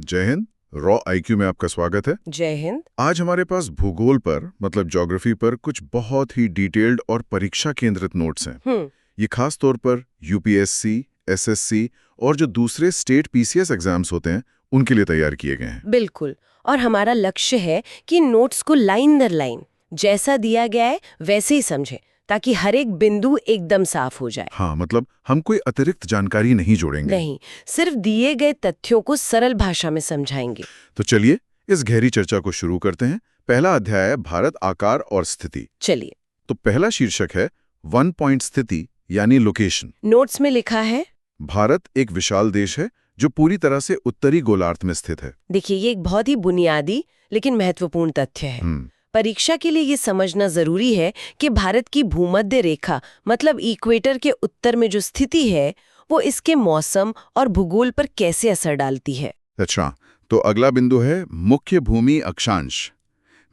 जय Hind. Raw IQ में आपका स्वागत है। जय हिंद। आज हमारे पास भूगोल पर मतलब ज्योग्राफी पर कुछ बहुत ही डिटेल्ड और परीक्षा केंद्रित नोट्स हैं। ये खास तौर पर यूपीएससी, एसएससी और जो दूसरे स्टेट पीसीएस एग्जाम्स होते हैं उनके लिए तैयार किए गए हैं। बिल्कुल। और हमारा लक्ष्य है कि नोट्स को लाइन दर लाइन जैसा दिया गया है वैसे ही समझें, ताकि हर एक बिंदु एकदम साफ हो जाए। हाँ, मतलब हम कोई अतिरिक्त जानकारी नहीं जोड़ेंगे। नहीं, सिर्फ दिए गए तथ्यों को सरल भाषा में समझाएंगे। तो चलिए इस गहरी चर्चा को शुरू करते हैं। पहला अध्याय है भारत, आकार और स्थिति। चलिए। तो पहला शीर्षक है 1 पॉइंट स्थिति यानी लोकेशन। नोट्स में लिखा है, भारत एक विशाल देश है जो पूरी तरह से उत्तरी गोलार्ध में स्थित है। देखिए ये एक बहुत ही बुनियादी लेकिन महत्वपूर्ण तथ्य है। परीक्षा के लिए ये समझना जरूरी है कि भारत की भूमध्य रेखा मतलब इक्वेटर के उत्तर में जो स्थिति है वो इसके मौसम और भूगोल पर कैसे असर डालती है। अच्छा, तो अगला बिंदु है मुख्य भूमि अक्षांश,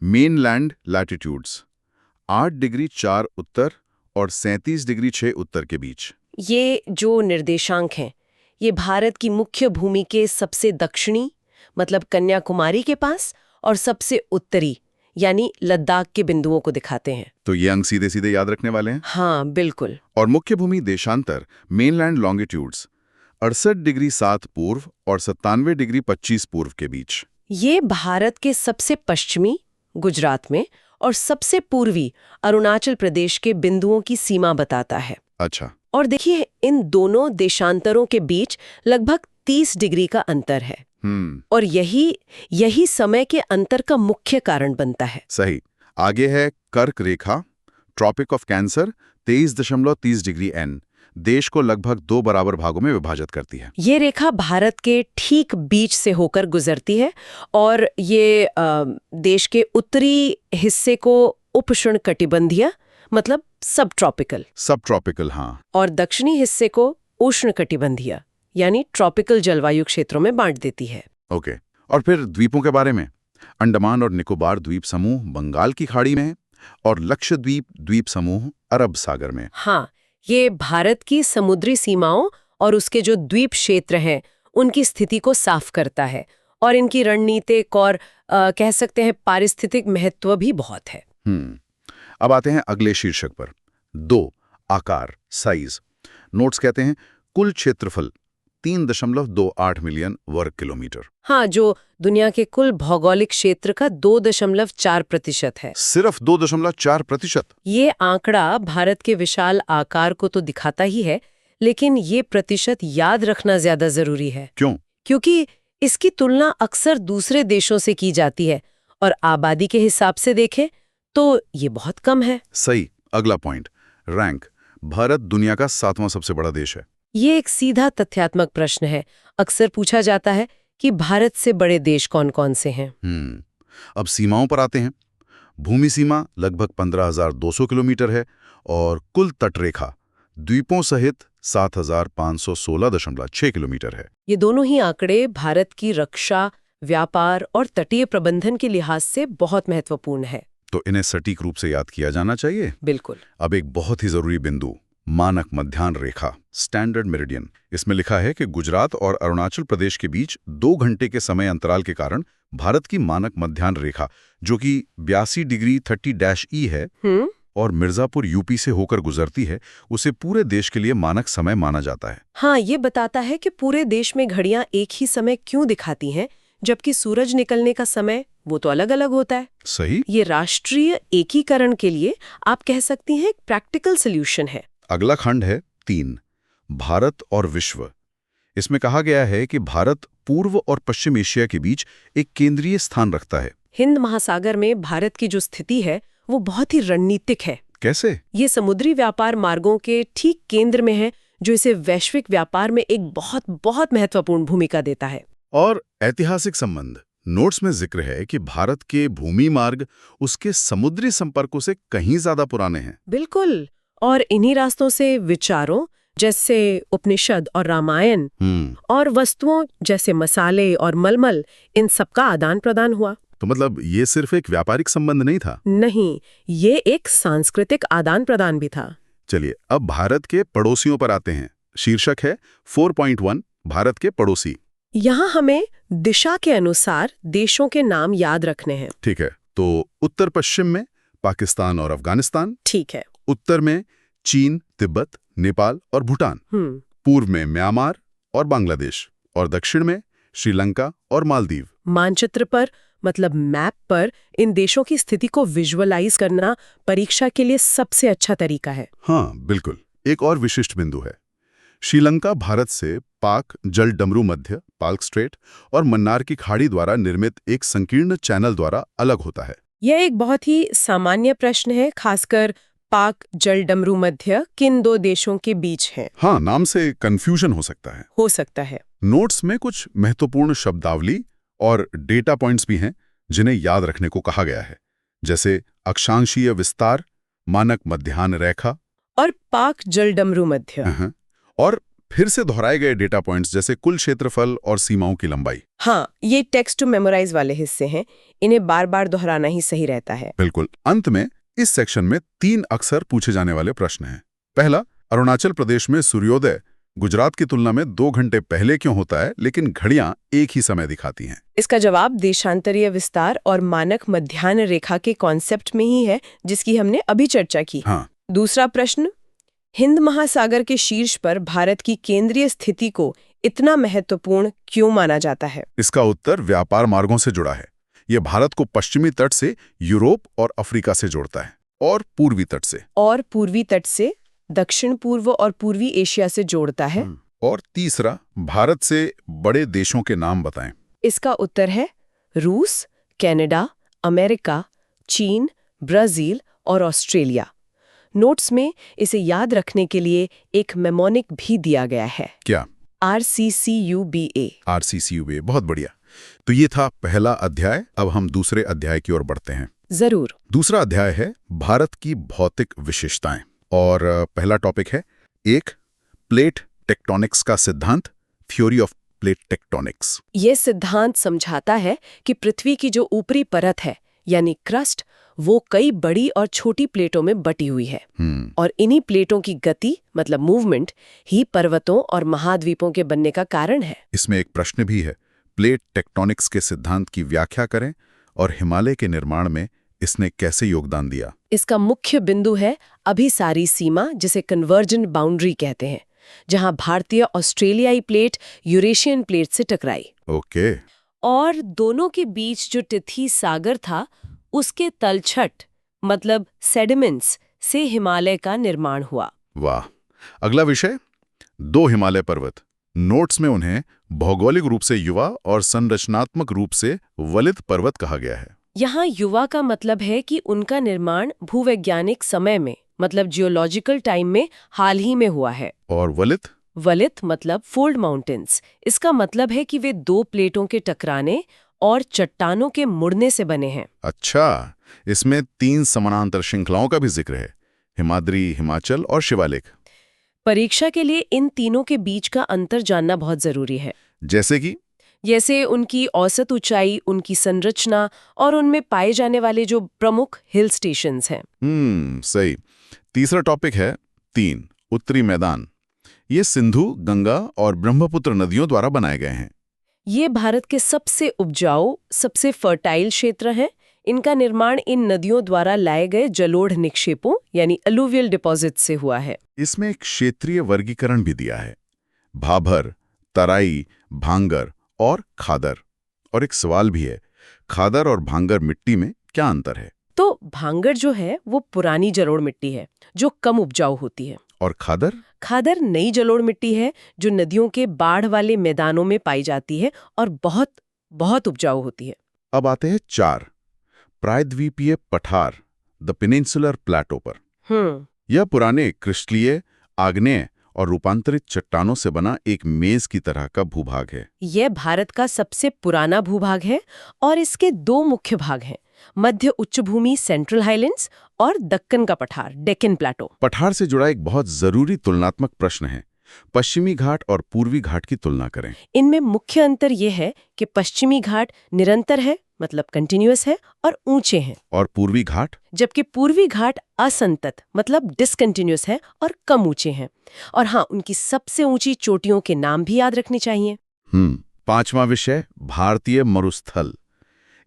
मेनलैंड लैटिट्यूड्स, 8 डिग्री 4 उत्तर और 37 डिग्री 6 उत्तर के बीच। ये जो निर्देशांक हैं ये भारत की मुख्य भूमि के सबसे दक्षिणी मतलब कन्याकुमारी के पास और सबसे उत्तरी यानी लद्दाख के बिंदुओं को दिखाते हैं। तो ये अंक सीधे सीधे याद रखने वाले हैं। हाँ बिल्कुल। और मुख्य भूमि देशांतर मेनलैंड लॉन्गिट्यूड्स 68 डिग्री 7 पूर्व और 97 डिग्री 25 पूर्व के बीच। ये भारत के सबसे पश्चिमी गुजरात में और सबसे पूर्वी अरुणाचल प्रदेश के बिंदुओं की सीमा बताता है। अच्छा। और देखिए इन दोनों देशांतरों के बीच लगभग 30 डिग्री का अंतर है। और यही समय के अंतर का मुख्य कारण बनता है। सही। आगे है कर्क रेखा, tropic of cancer 23.30 degree N, देश को लगभग 2 बराबर भागों में विभाजित करती है। ये रेखा भारत के ठीक बीच से होकर गुजरती है और ये देश के उत्तरी हिस्से को उपोष्णकटिबंधीय मतलब सब ट्रॉपिकल, हाँ, और दक्षिणी हिस्से को उष्णकटिबंधीय यानी ट्रॉपिकल जलवायु क्षेत्रों में बांट देती है। ओके। और फिर द्वीपों के बारे में, अंडमान और निकोबार द्वीप समूह बंगाल की खाड़ी में और लक्षद्वीप द्वीप समूह अरब सागर में। हाँ, ये भारत की समुद्री सीमाओं और उसके जो द्वीप क्षेत्र हैं उनकी स्थिति को साफ करता है और इनकी रणनीतिक और कह सकते हैं पारिस्थितिक महत्व भी बहुत है। अब आते हैं अगले शीर्षक पर। 2 आकार साइज। नोट्स कहते हैं कुल क्षेत्रफल 3.28 मिलियन वर्ग किलोमीटर। हाँ, जो दुनिया के कुल भौगोलिक क्षेत्र का 2.4% है। सिर्फ 2.4%? ये आंकड़ा भारत के विशाल आकार को तो दिखाता ही है, लेकिन ये प्रतिशत याद रखना ज्यादा जरूरी है। क्यों? क्योंकि इसकी तुलना अक्सर दूसरे देशों से की जाती है और आबादी के हिसाब से देखें तो ये बहुत कम है। सही। अगला पॉइंट, रैंक। भारत दुनिया का 7वां सबसे बड़ा देश है। ये एक सीधा तथ्यात्मक प्रश्न है। अक्सर पूछा जाता है कि भारत से बड़े देश कौन-कौन से हैं। अब सीमाओं पर आते हैं। भूमि सीमा लगभग 15,200 किलोमीटर है और कुल तटरेखा द्वीपों सहित 7,516.6 किलोमीटर है। ये दोनों ही आंकड़े भारत की रक्षा, व्यापार और तटीय प्रबंधन के लिहाज से बहुत महत्वपूर्ण है। तो इन्हें सटीक रूप से याद किया जाना चाहिए। बिल्कुल। अब एक बहुत ही जरूरी बिंदु, मानक मध्याह्न रेखा, स्टैंडर्ड मेरिडियन। इसमें लिखा है कि गुजरात और अरुणाचल प्रदेश के बीच 2 घंटे के समय अंतराल के कारण भारत की मानक मध्याह्न रेखा जो कि 82 डिग्री 30-E है और मिर्जापुर यूपी से होकर गुजरती है, उसे पूरे देश के लिए मानक समय माना जाता है। हाँ, ये बताता है कि पूरे देश में घड़ियां एक ही समय क्यों दिखाती हैं, जबकि सूरज निकलने का समय वो तो अलग अलग होता है। सही। ये राष्ट्रीय एकीकरण के लिए आप कह सकती हैं एक प्रैक्टिकल सोल्यूशन है। अगला खंड है 3 भारत और विश्व। इसमें कहा गया है कि भारत पूर्व और पश्चिम एशिया के बीच एक केंद्रीय स्थान रखता है। हिंद महासागर में भारत की जो स्थिति है वो बहुत ही रणनीतिक है। कैसे? ये समुद्री व्यापार मार्गों के ठीक केंद्र में है, जो इसे वैश्विक व्यापार में एक बहुत बहुत महत्वपूर्ण भूमिका देता है। और ऐतिहासिक संबंध। नोट्स में जिक्र है कि भारत के भूमि मार्ग उसके समुद्री संपर्कों से कहीं ज्यादा पुराने हैं। बिल्कुल। और इन्हीं रास्तों से विचारों जैसे उपनिषद और रामायण और वस्तुओं जैसे मसाले और मलमल, इन सबका आदान प्रदान हुआ। तो मतलब ये सिर्फ एक व्यापारिक संबंध नहीं था? नहीं, ये एक सांस्कृतिक आदान प्रदान भी था। चलिए अब भारत के पड़ोसियों पर आते हैं। शीर्षक है 4.1 भारत के पड़ोसी। यहाँ हमें दिशा के अनुसार देशों के नाम याद रखने हैं। ठीक है, तो उत्तर पश्चिम में पाकिस्तान और अफगानिस्तान, ठीक है। उत्तर में चीन, तिब्बत, नेपाल और भूटान, पूर्व में म्यांमार और बांग्लादेश, और दक्षिण में श्रीलंका और मालदीव। मानचित्र पर मतलब मैप पर इन देशों की स्थिति को विजुअलाइज करना परीक्षा के लिए सबसे अच्छा तरीका है। हाँ बिल्कुल। एक और विशिष्ट बिंदु है, श्रीलंका भारत से पाक जल डमरू मध्य, पाल्क स्ट्रेट और मन्नार की खाड़ी द्वारा निर्मित एक संकीर्ण चैनल द्वारा अलग होता है। यह एक बहुत ही सामान्य प्रश्न है, खासकर पाक जल डमरू मध्य किन दो देशों के बीच है। हाँ, नाम से कंफ्यूजन हो सकता है। नोट्स में कुछ महत्वपूर्ण शब्दावली और डेटा पॉइंट्स भी हैं जिन्हें याद रखने को कहा गया है, जैसे अक्षांशीय विस्तार, मानक मध्याह्न रेखा और पाक जल डमरू मध्य। और फिर से दोहराए गए डेटा पॉइंट्स जैसे कुल क्षेत्रफल और सीमाओं की लंबाई। हाँ, ये टेक्स्ट टू मेमोराइज वाले हिस्से हैं, इन्हें बार बार दोहराना ही सही रहता है। बिल्कुल। अंत में इस सेक्शन में 3 अक्सर पूछे जाने वाले प्रश्न हैं। पहला, अरुणाचल प्रदेश में सूर्योदय गुजरात की तुलना में 2 घंटे पहले क्यों होता है, लेकिन घड़ियां एक ही समय दिखाती हैं? इसका जवाब देशांतरीय विस्तार और मानक मध्याह्न रेखा के कॉन्सेप्ट में ही है, जिसकी हमने अभी चर्चा की। हाँ। दूसरा प्रश्न, हिंद महासागर के शीर्ष पर भारत की केंद्रीय स्थिति को इतना महत्वपूर्ण क्यों माना जाता है? इसका उत्तर व्यापार मार्गों से जुड़ा है। यह भारत को पश्चिमी तट से यूरोप और अफ्रीका से जोड़ता है, और पूर्वी तट से दक्षिण पूर्व और पूर्वी एशिया से जोड़ता है। और तीसरा, भारत से बड़े देशों के नाम बताएं। इसका उत्तर है रूस, कनाडा, अमेरिका, चीन, ब्राजील और ऑस्ट्रेलिया। नोट्स में इसे याद रखने के लिए एक मेमोनिक भी दिया गया है। क्या? RCCUBA। RCCUBA, बहुत बढ़िया। तो ये था पहला अध्याय। अब हम दूसरे अध्याय की ओर बढ़ते हैं। जरूर। दूसरा अध्याय है भारत की भौतिक विशेषताएं, और पहला टॉपिक है 1, प्लेट टेक्टोनिक्स का सिद्धांत, थ्योरी ऑफ प्लेट टेक्टोनिक्स। ये सिद्धांत समझाता है कि पृथ्वी की जो ऊपरी परत है यानी क्रस्ट, वो कई बड़ी और छोटी प्लेटों में बटी हुई है, और इन्हीं प्लेटों की गति मतलब मूवमेंट ही पर्वतों और महाद्वीपों के बनने का कारण है। इसमें एक प्रश्न भी है, प्लेट टेक्टोनिक्स के सिद्धांत की व्याख्या करें और हिमालय के निर्माण में इसने कैसे योगदान दिया। इसका मुख्य बिंदु है अभिसारी सीमा, जिसे कन्वर्जेंट बाउंड्री कहते हैं, जहां भारतीय ऑस्ट्रेलियाई प्लेट यूरेशियन प्लेट से टकराई। ओके। और दोनों के बीच जो तिथि सागर था, उसके तलछट मतलब सेडिमेंट्स से हिमालय का निर्माण हुआ। वाह। अगला विषय, 2 हिमालय पर्वत। नोट्स में उन्हें भौगोलिक रूप से युवा और संरचनात्मक रूप से वलित पर्वत कहा गया है। यहाँ युवा का मतलब है कि उनका निर्माण भूवैज्ञानिक समय में मतलब जियोलॉजिकल टाइम में हाल ही में हुआ है। और वलित मतलब फोल्ड माउंटेन्स। इसका मतलब है कि वे 2 प्लेटों के टकराने और चट्टानों के मुड़ने से बने हैं। अच्छा, इसमें 3 समानांतर श्रृंखलाओं का भी जिक्र है, हिमाद्री, हिमाचल और शिवालिक। परीक्षा के लिए इन तीनों के बीच का अंतर जानना बहुत जरूरी है। जैसे उनकी औसत ऊंचाई, उनकी संरचना और उनमें पाए जाने वाले जो प्रमुख हिल स्टेशंस हैं। सही। तीसरा टॉपिक है 3, उत्तरी मैदान। ये सिंधु, गंगा और ब्रह्मपुत्र नदियों द्वारा बनाए गए हैं। ये भारत के सबसे उपजाऊ, सबसे फर्टाइल क्षेत्र हैं। इनका निर्माण इन नदियों द्वारा लाए गए जलोढ़ निक्षेपों यानी अलुवियल डिपॉजिट से हुआ है। इसमें एक क्षेत्रीय वर्गीकरण भी दिया है, भाभर, तराई, भांगर और खादर। और एक सवाल भी है, खादर और भांगर मिट्टी में क्या अंतर है? तो भांगर जो है वो पुरानी जलोढ़ मिट्टी है जो कम उपजाऊ होती है, और खादर नई जलोढ़ मिट्टी है जो नदियों के बाढ़ वाले मैदानों में पाई जाती है और बहुत बहुत उपजाऊ होती है। अब आते हैं 4, प्रायद्वीपीय पठार, द पेनिनसुलर प्लेटो पर। यह पुराने क्रिस्टलीय, आग्नेय और रूपांतरित चट्टानों से बना एक मेज की तरह का भूभाग है। यह भारत का सबसे पुराना भूभाग है और इसके 2 मुख्य भाग हैं, मध्य उच्चभूमि सेंट्रल हाईलैंड्स और दक्कन का पठार डेक्कन प्लेटो। पठार से जुड़ा एक बहुत जरूरी तुलनात्मक प्रश्न है, पश्चिमी घाट और पूर्वी घाट की तुलना करें। इनमें मुख्य अंतर यह है कि पश्चिमी घाट निरंतर है मतलब कंटिन्यूअस है और ऊंचे हैं, और पूर्वी घाट, जबकि पूर्वी घाट असंतत मतलब डिसकंटिन्यूअस है और कम ऊंचे हैं। और हाँ, उनकी सबसे ऊंची चोटियों के नाम भी याद रखने चाहिए। 5वां विषय भारतीय मरुस्थल।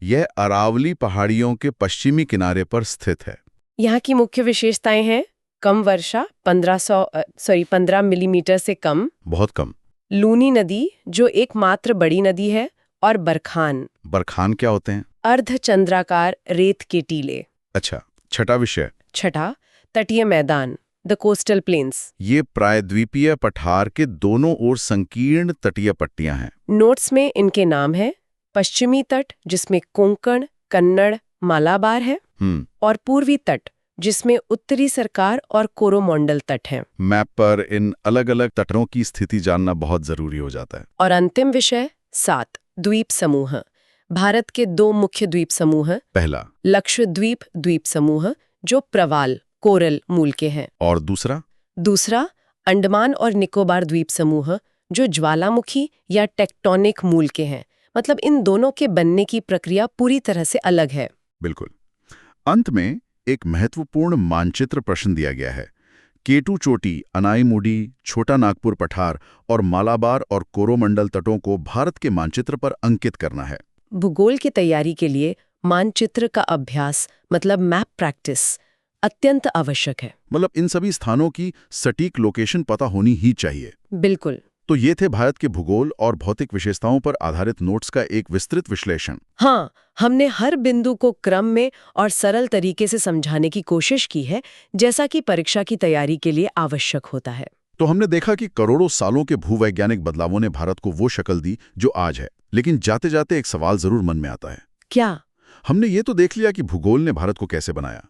यह अरावली पहाड़ियों के पश्चिमी किनारे पर स्थित है। यहाँ की मुख्य विशेषताएं हैं कम वर्षा 15 मिलीमीटर से कम, बहुत कम। लूनी नदी जो एकमात्र बड़ी नदी है, और बरखान। बरखान क्या होते हैं? अर्धचंद्राकार रेत के टीले। अच्छा, छठा विषय। छठा, तटीय मैदान, द कोस्टल प्लेन्स। ये प्रायद्वीपीय पठार के दोनों ओर संकीर्ण तटीय पट्टियां हैं। नोट्स में इनके नाम है पश्चिमी तट जिसमें कोंकण, कन्नड़, मालाबार है, और पूर्वी तट जिसमें उत्तरी सरकार और कोरोमंडल तट हैं। मैप पर इन अलग अलग तटों की स्थिति जानना बहुत जरूरी हो जाता है। और अंतिम विषय 7, द्वीप समूह। भारत के 2 मुख्य द्वीप समूह। पहला लक्षद्वीप द्वीप समूह जो प्रवाल कोरल मूल के हैं, और दूसरा अंडमान और निकोबार द्वीप समूह जो ज्वालामुखी या टेक्टोनिक मूल के हैं। मतलब इन दोनों के बनने की प्रक्रिया पूरी तरह से अलग है। बिल्कुल। अंत में एक महत्वपूर्ण मानचित्र प्रश्न दिया गया है। केटू चोटी, अनाईमुडी, छोटा नागपुर पठार और मालाबार और कोरोमंडल तटों को भारत के मानचित्र पर अंकित करना है। भूगोल की तैयारी के लिए मानचित्र का अभ्यास मतलब मैप प्रैक्टिस अत्यंत आवश्यक है। मतलब इन सभी स्थानों की सटीक लोकेशन पता होनी ही चाहिए। बिल्कुल। तो ये थे भारत के भूगोल और भौतिक विशेषताओं पर आधारित नोट्स का एक विस्तृत विश्लेषण। हाँ, हमने हर बिंदु को क्रम में और सरल तरीके से समझाने की कोशिश की है, जैसा कि परीक्षा की तैयारी के लिए आवश्यक होता है। तो हमने देखा कि करोड़ों सालों के भूवैज्ञानिक बदलावों ने भारत को वो शक्ल दी जो आज है। लेकिन जाते जाते एक सवाल जरूर मन में आता है। क्या? हमने ये तो देख लिया कि भूगोल ने भारत को कैसे बनाया,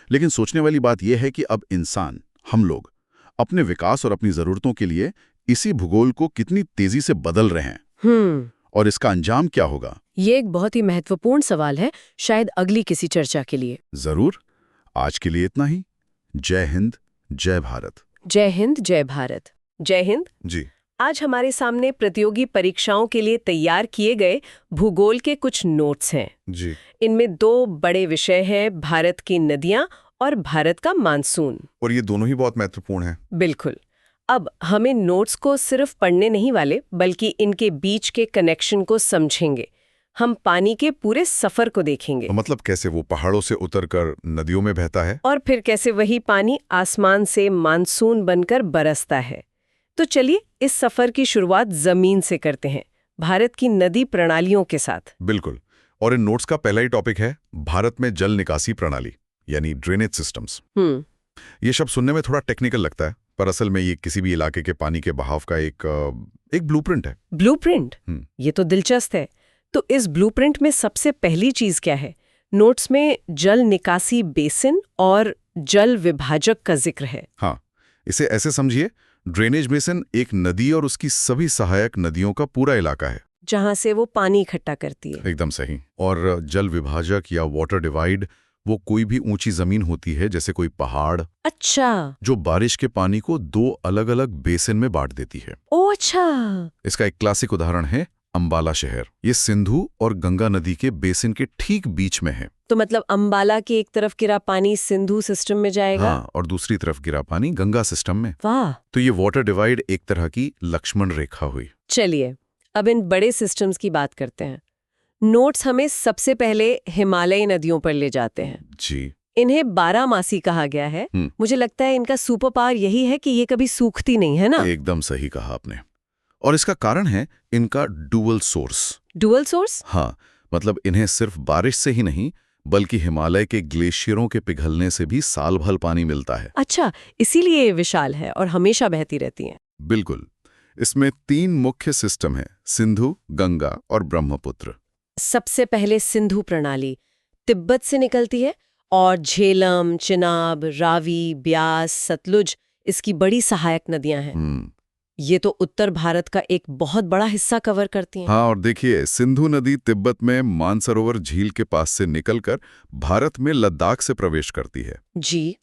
लेकिन सोचने वाली बात यह है कि अब इंसान, हम लोग, अपने विकास और अपनी जरूरतों के लिए इसी भूगोल को कितनी तेजी से बदल रहे हैं। और इसका अंजाम क्या होगा? ये एक बहुत ही महत्वपूर्ण सवाल है, शायद अगली किसी चर्चा के लिए। जरूर। आज के लिए इतना ही। जय हिंद, जय भारत। जय हिंद, जय भारत। जय हिंद जी। आज हमारे सामने प्रतियोगी परीक्षाओं के लिए तैयार किए गए भूगोल के कुछ नोट्स हैं जी। इनमें 2 बड़े विषय हैं, भारत की नदियां और भारत का मानसून। और ये दोनों ही बहुत महत्वपूर्ण हैं। बिल्कुल। अब हमें नोट्स को सिर्फ पढ़ने नहीं वाले, बल्कि इनके बीच के कनेक्शन को समझेंगे। हम पानी के पूरे सफर को देखेंगे। मतलब कैसे वो पहाड़ों से उतरकर नदियों में बहता है, और फिर कैसे वही पानी आसमान से मानसून बनकर बरसता है। तो चलिए इस सफर की शुरुआत जमीन से करते हैं, भारत की नदी प्रणालियों के साथ। बिल्कुल। और इन नोट्स का पहला ही टॉपिक है भारत में जल निकासी प्रणाली, यानी ड्रेनेज सिस्टम्स। ये शब्द सुनने में थोड़ा टेक्निकल लगता है, पर असल में ये किसी भी इलाके के पानी के बहाव का एक ब्लूप्रिंट है। ब्लूप्रिंट? ये तो दिलचस्प है। तो इस ब्लूप्रिंट में सबसे पहली चीज क्या है? नोट्स में जल निकासी बेसिन और जल विभाजक का जिक्र है। हाँ, इसे ऐसे समझिए, ड्रेनेज बेसिन एक नदी और उसकी सभी सहायक नदियों का पूरा इलाका है, जहां से वो पानी इकट्ठा करती है। एकदम सही। और जल विभाजक या वाटर डिवाइड वो कोई भी ऊंची जमीन होती है, जैसे कोई पहाड़। अच्छा। जो बारिश के पानी को 2 अलग अलग बेसिन में बांट देती है। ओ अच्छा। इसका एक क्लासिक उदाहरण है अंबाला शहर। ये सिंधु और गंगा नदी के बेसिन के ठीक बीच में है। तो मतलब अंबाला की एक तरफ गिरा पानी सिंधु सिस्टम में जाएगा। हाँ, और दूसरी तरफ गिरा पानी गंगा सिस्टम में। वाह। तो ये वाटर डिवाइड एक तरह की लक्ष्मण रेखा हुई। चलिए अब इन बड़े सिस्टम्स की बात करते हैं। नोट्स हमें सबसे पहले हिमालयी नदियों पर ले जाते हैं। जी। इन्हें 12मासी कहा गया है। मुझे लगता है इनका सुपर पावर यही है कि ये कभी सूखती नहीं है ना? एकदम सही कहा आपने। और इसका कारण है इनका डुअल सोर्स। Dual source? हाँ, मतलब इन्हें सिर्फ बारिश से ही नहीं, बल्कि हिमालय के ग्लेशियरों के पिघलने से भी साल भर पानी मिलता है। अच्छा, इसीलिए ये विशाल है और हमेशा बहती रहती हैं। बिल्कुल। इसमें 3 मुख्य सिस्टम हैं, सिंधु, गंगा और ब्रह्मपुत्र। सबसे पहले सिंधु प्रणाली तिब्बत से निकलती है और झेलम, चिनाब, रावी, ब्यास, सतलुज इसकी बड़ी सहायक नदियां हैं। ये तो उत्तर भारत का एक बहुत बड़ा हिस्सा कवर करती हैं। हाँ, और देखिए, सिंधु नदी तिब्बत में मानसरोवर झील के पास से निकलकर भारत में लद्दाख से प्रवेश करती है। जी।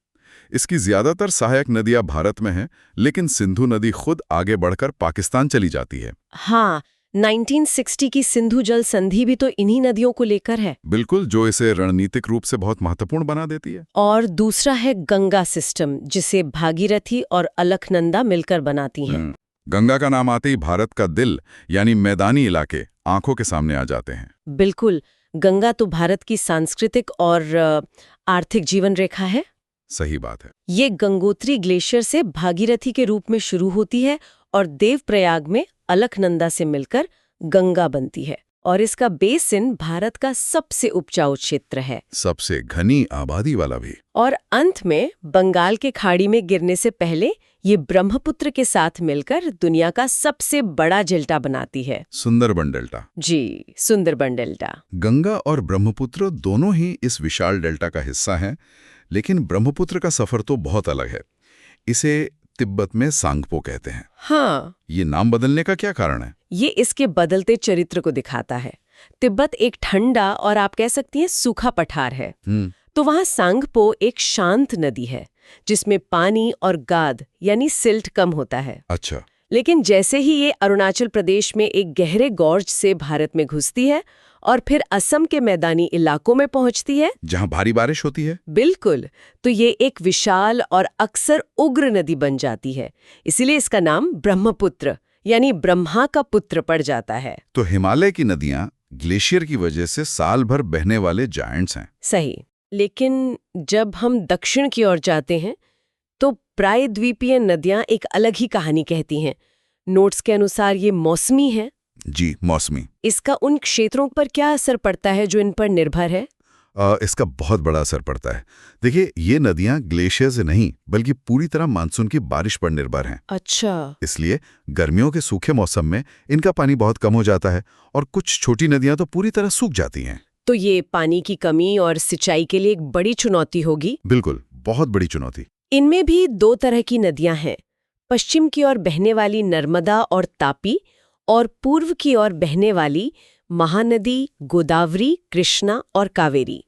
इसकी ज्यादातर सहायक नदियां भारत में हैं, लेकिन सिंधु नदी खुद आगे बढ़कर पाकिस्तान चली जाती है। हाँ, 1960 की सिंधु जल संधि भी तो इन्हीं नदियों को लेकर है। बिल्कुल, जो इसे रणनीतिक रूप से बहुत महत्वपूर्ण बना देती है। और दूसरा है गंगा सिस्टम, जिसे भागीरथी और अलकनंदा मिलकर बनाती हैं। गंगा का नाम आते ही भारत का दिल यानी मैदानी इलाके आंखों के सामने आ जाते हैं। बिल्कुल, गंगा तो भारत की सांस्कृतिक और आर्थिक जीवन रेखा है। सही बात है। ये गंगोत्री ग्लेशियर से भागीरथी के रूप में शुरू होती है और देवप्रयाग में अलकनंदा से मिलकर गंगा बनती है, और इसका बेसिन भारत का सबसे उपजाऊ क्षेत्र है, सबसे घनी आबादी वाला भी। और अंत में बंगाल के खाड़ी में गिरने से पहले ये ब्रह्मपुत्र के साथ मिलकर दुनिया का सबसे बड़ा डेल्टा बनाती है। सुंदरबन डेल्टा। जी, सुंदरबन डेल्टा। गंगा और ब्रह्मपुत्र दोनों ही इस विशाल डेल्टा का हिस्सा हैं, लेकिन ब्रह्मपुत्र का सफर तो बहुत अलग है। इसे तिब्बत में सांगपो कहते हैं। हाँ, ये नाम बदलने का क्या कारण है? ये इसके बदलते चरित्र को दिखाता है। तिब्बत एक ठंडा और आप कह सकती हैं सूखा पठार है, तो वहाँ सांगपो एक शांत नदी है जिसमें पानी और गाद यानी सिल्ट कम होता है। अच्छा। लेकिन जैसे ही ये अरुणाचल प्रदेश में एक गहरे गॉर्ज से भारत में घुसती है और फिर असम के मैदानी इलाकों में पहुंचती है, जहां भारी बारिश होती है, बिल्कुल, तो ये एक विशाल और अक्सर उग्र नदी बन जाती है। इसीलिए इसका नाम ब्रह्मपुत्र यानी ब्रह्मा का पुत्र पड़ जाता है। तो हिमालय की नदियां ग्लेशियर की वजह से साल भर बहने वाले जायंट्स हैं। सही, लेकिन जब हम दक्षिण की ओर जाते हैं तो प्रायद्वीपीय नदियां एक अलग ही कहानी कहती हैं। नोट्स के अनुसार ये मौसमी है। जी, मौसमी। इसका उन क्षेत्रों पर क्या असर पड़ता है जो इन पर निर्भर है? इसका बहुत बड़ा असर पड़ता है। देखिए, ये नदियां ग्लेशियर से नहीं बल्कि पूरी तरह मानसून की बारिश पर निर्भर हैं। अच्छा। इसलिए गर्मियों के सूखे मौसम में इनका पानी बहुत कम हो जाता है और कुछ छोटी नदियां तो पूरी तरह सूख जाती हैं। तो ये पानी की कमी और सिंचाई के लिए एक बड़ी चुनौती होगी। बिल्कुल, बहुत बड़ी चुनौती। इनमें भी दो तरह की नदियां हैं, पश्चिम की ओर बहने वाली नर्मदा और तापी, और पूर्व की ओर बहने वाली महानदी, गोदावरी, कृष्णा और कावेरी।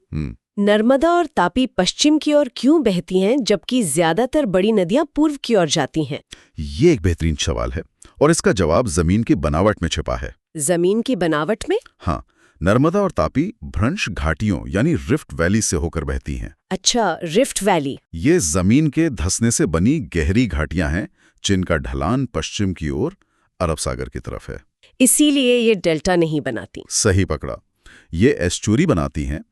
नर्मदा और तापी पश्चिम की ओर क्यों बहती हैं जबकि ज्यादातर बड़ी नदियां पूर्व की ओर जाती हैं? ये एक बेहतरीन सवाल है और इसका जवाब जमीन की बनावट में छिपा है। जमीन की बनावट में? हाँ, नर्मदा और तापी भ्रंश घाटियों यानी रिफ्ट वैली से होकर बहती हैं। अच्छा, रिफ्ट वैली। ये जमीन के धंसने से बनी गहरी घाटियां हैं जिनका ढलान पश्चिम की ओर अरब सागर की तरफ है। इसीलिए ये डेल्टा नहीं बनाती। सही पकड़ा, ये एस्चुरी बनाती हैं।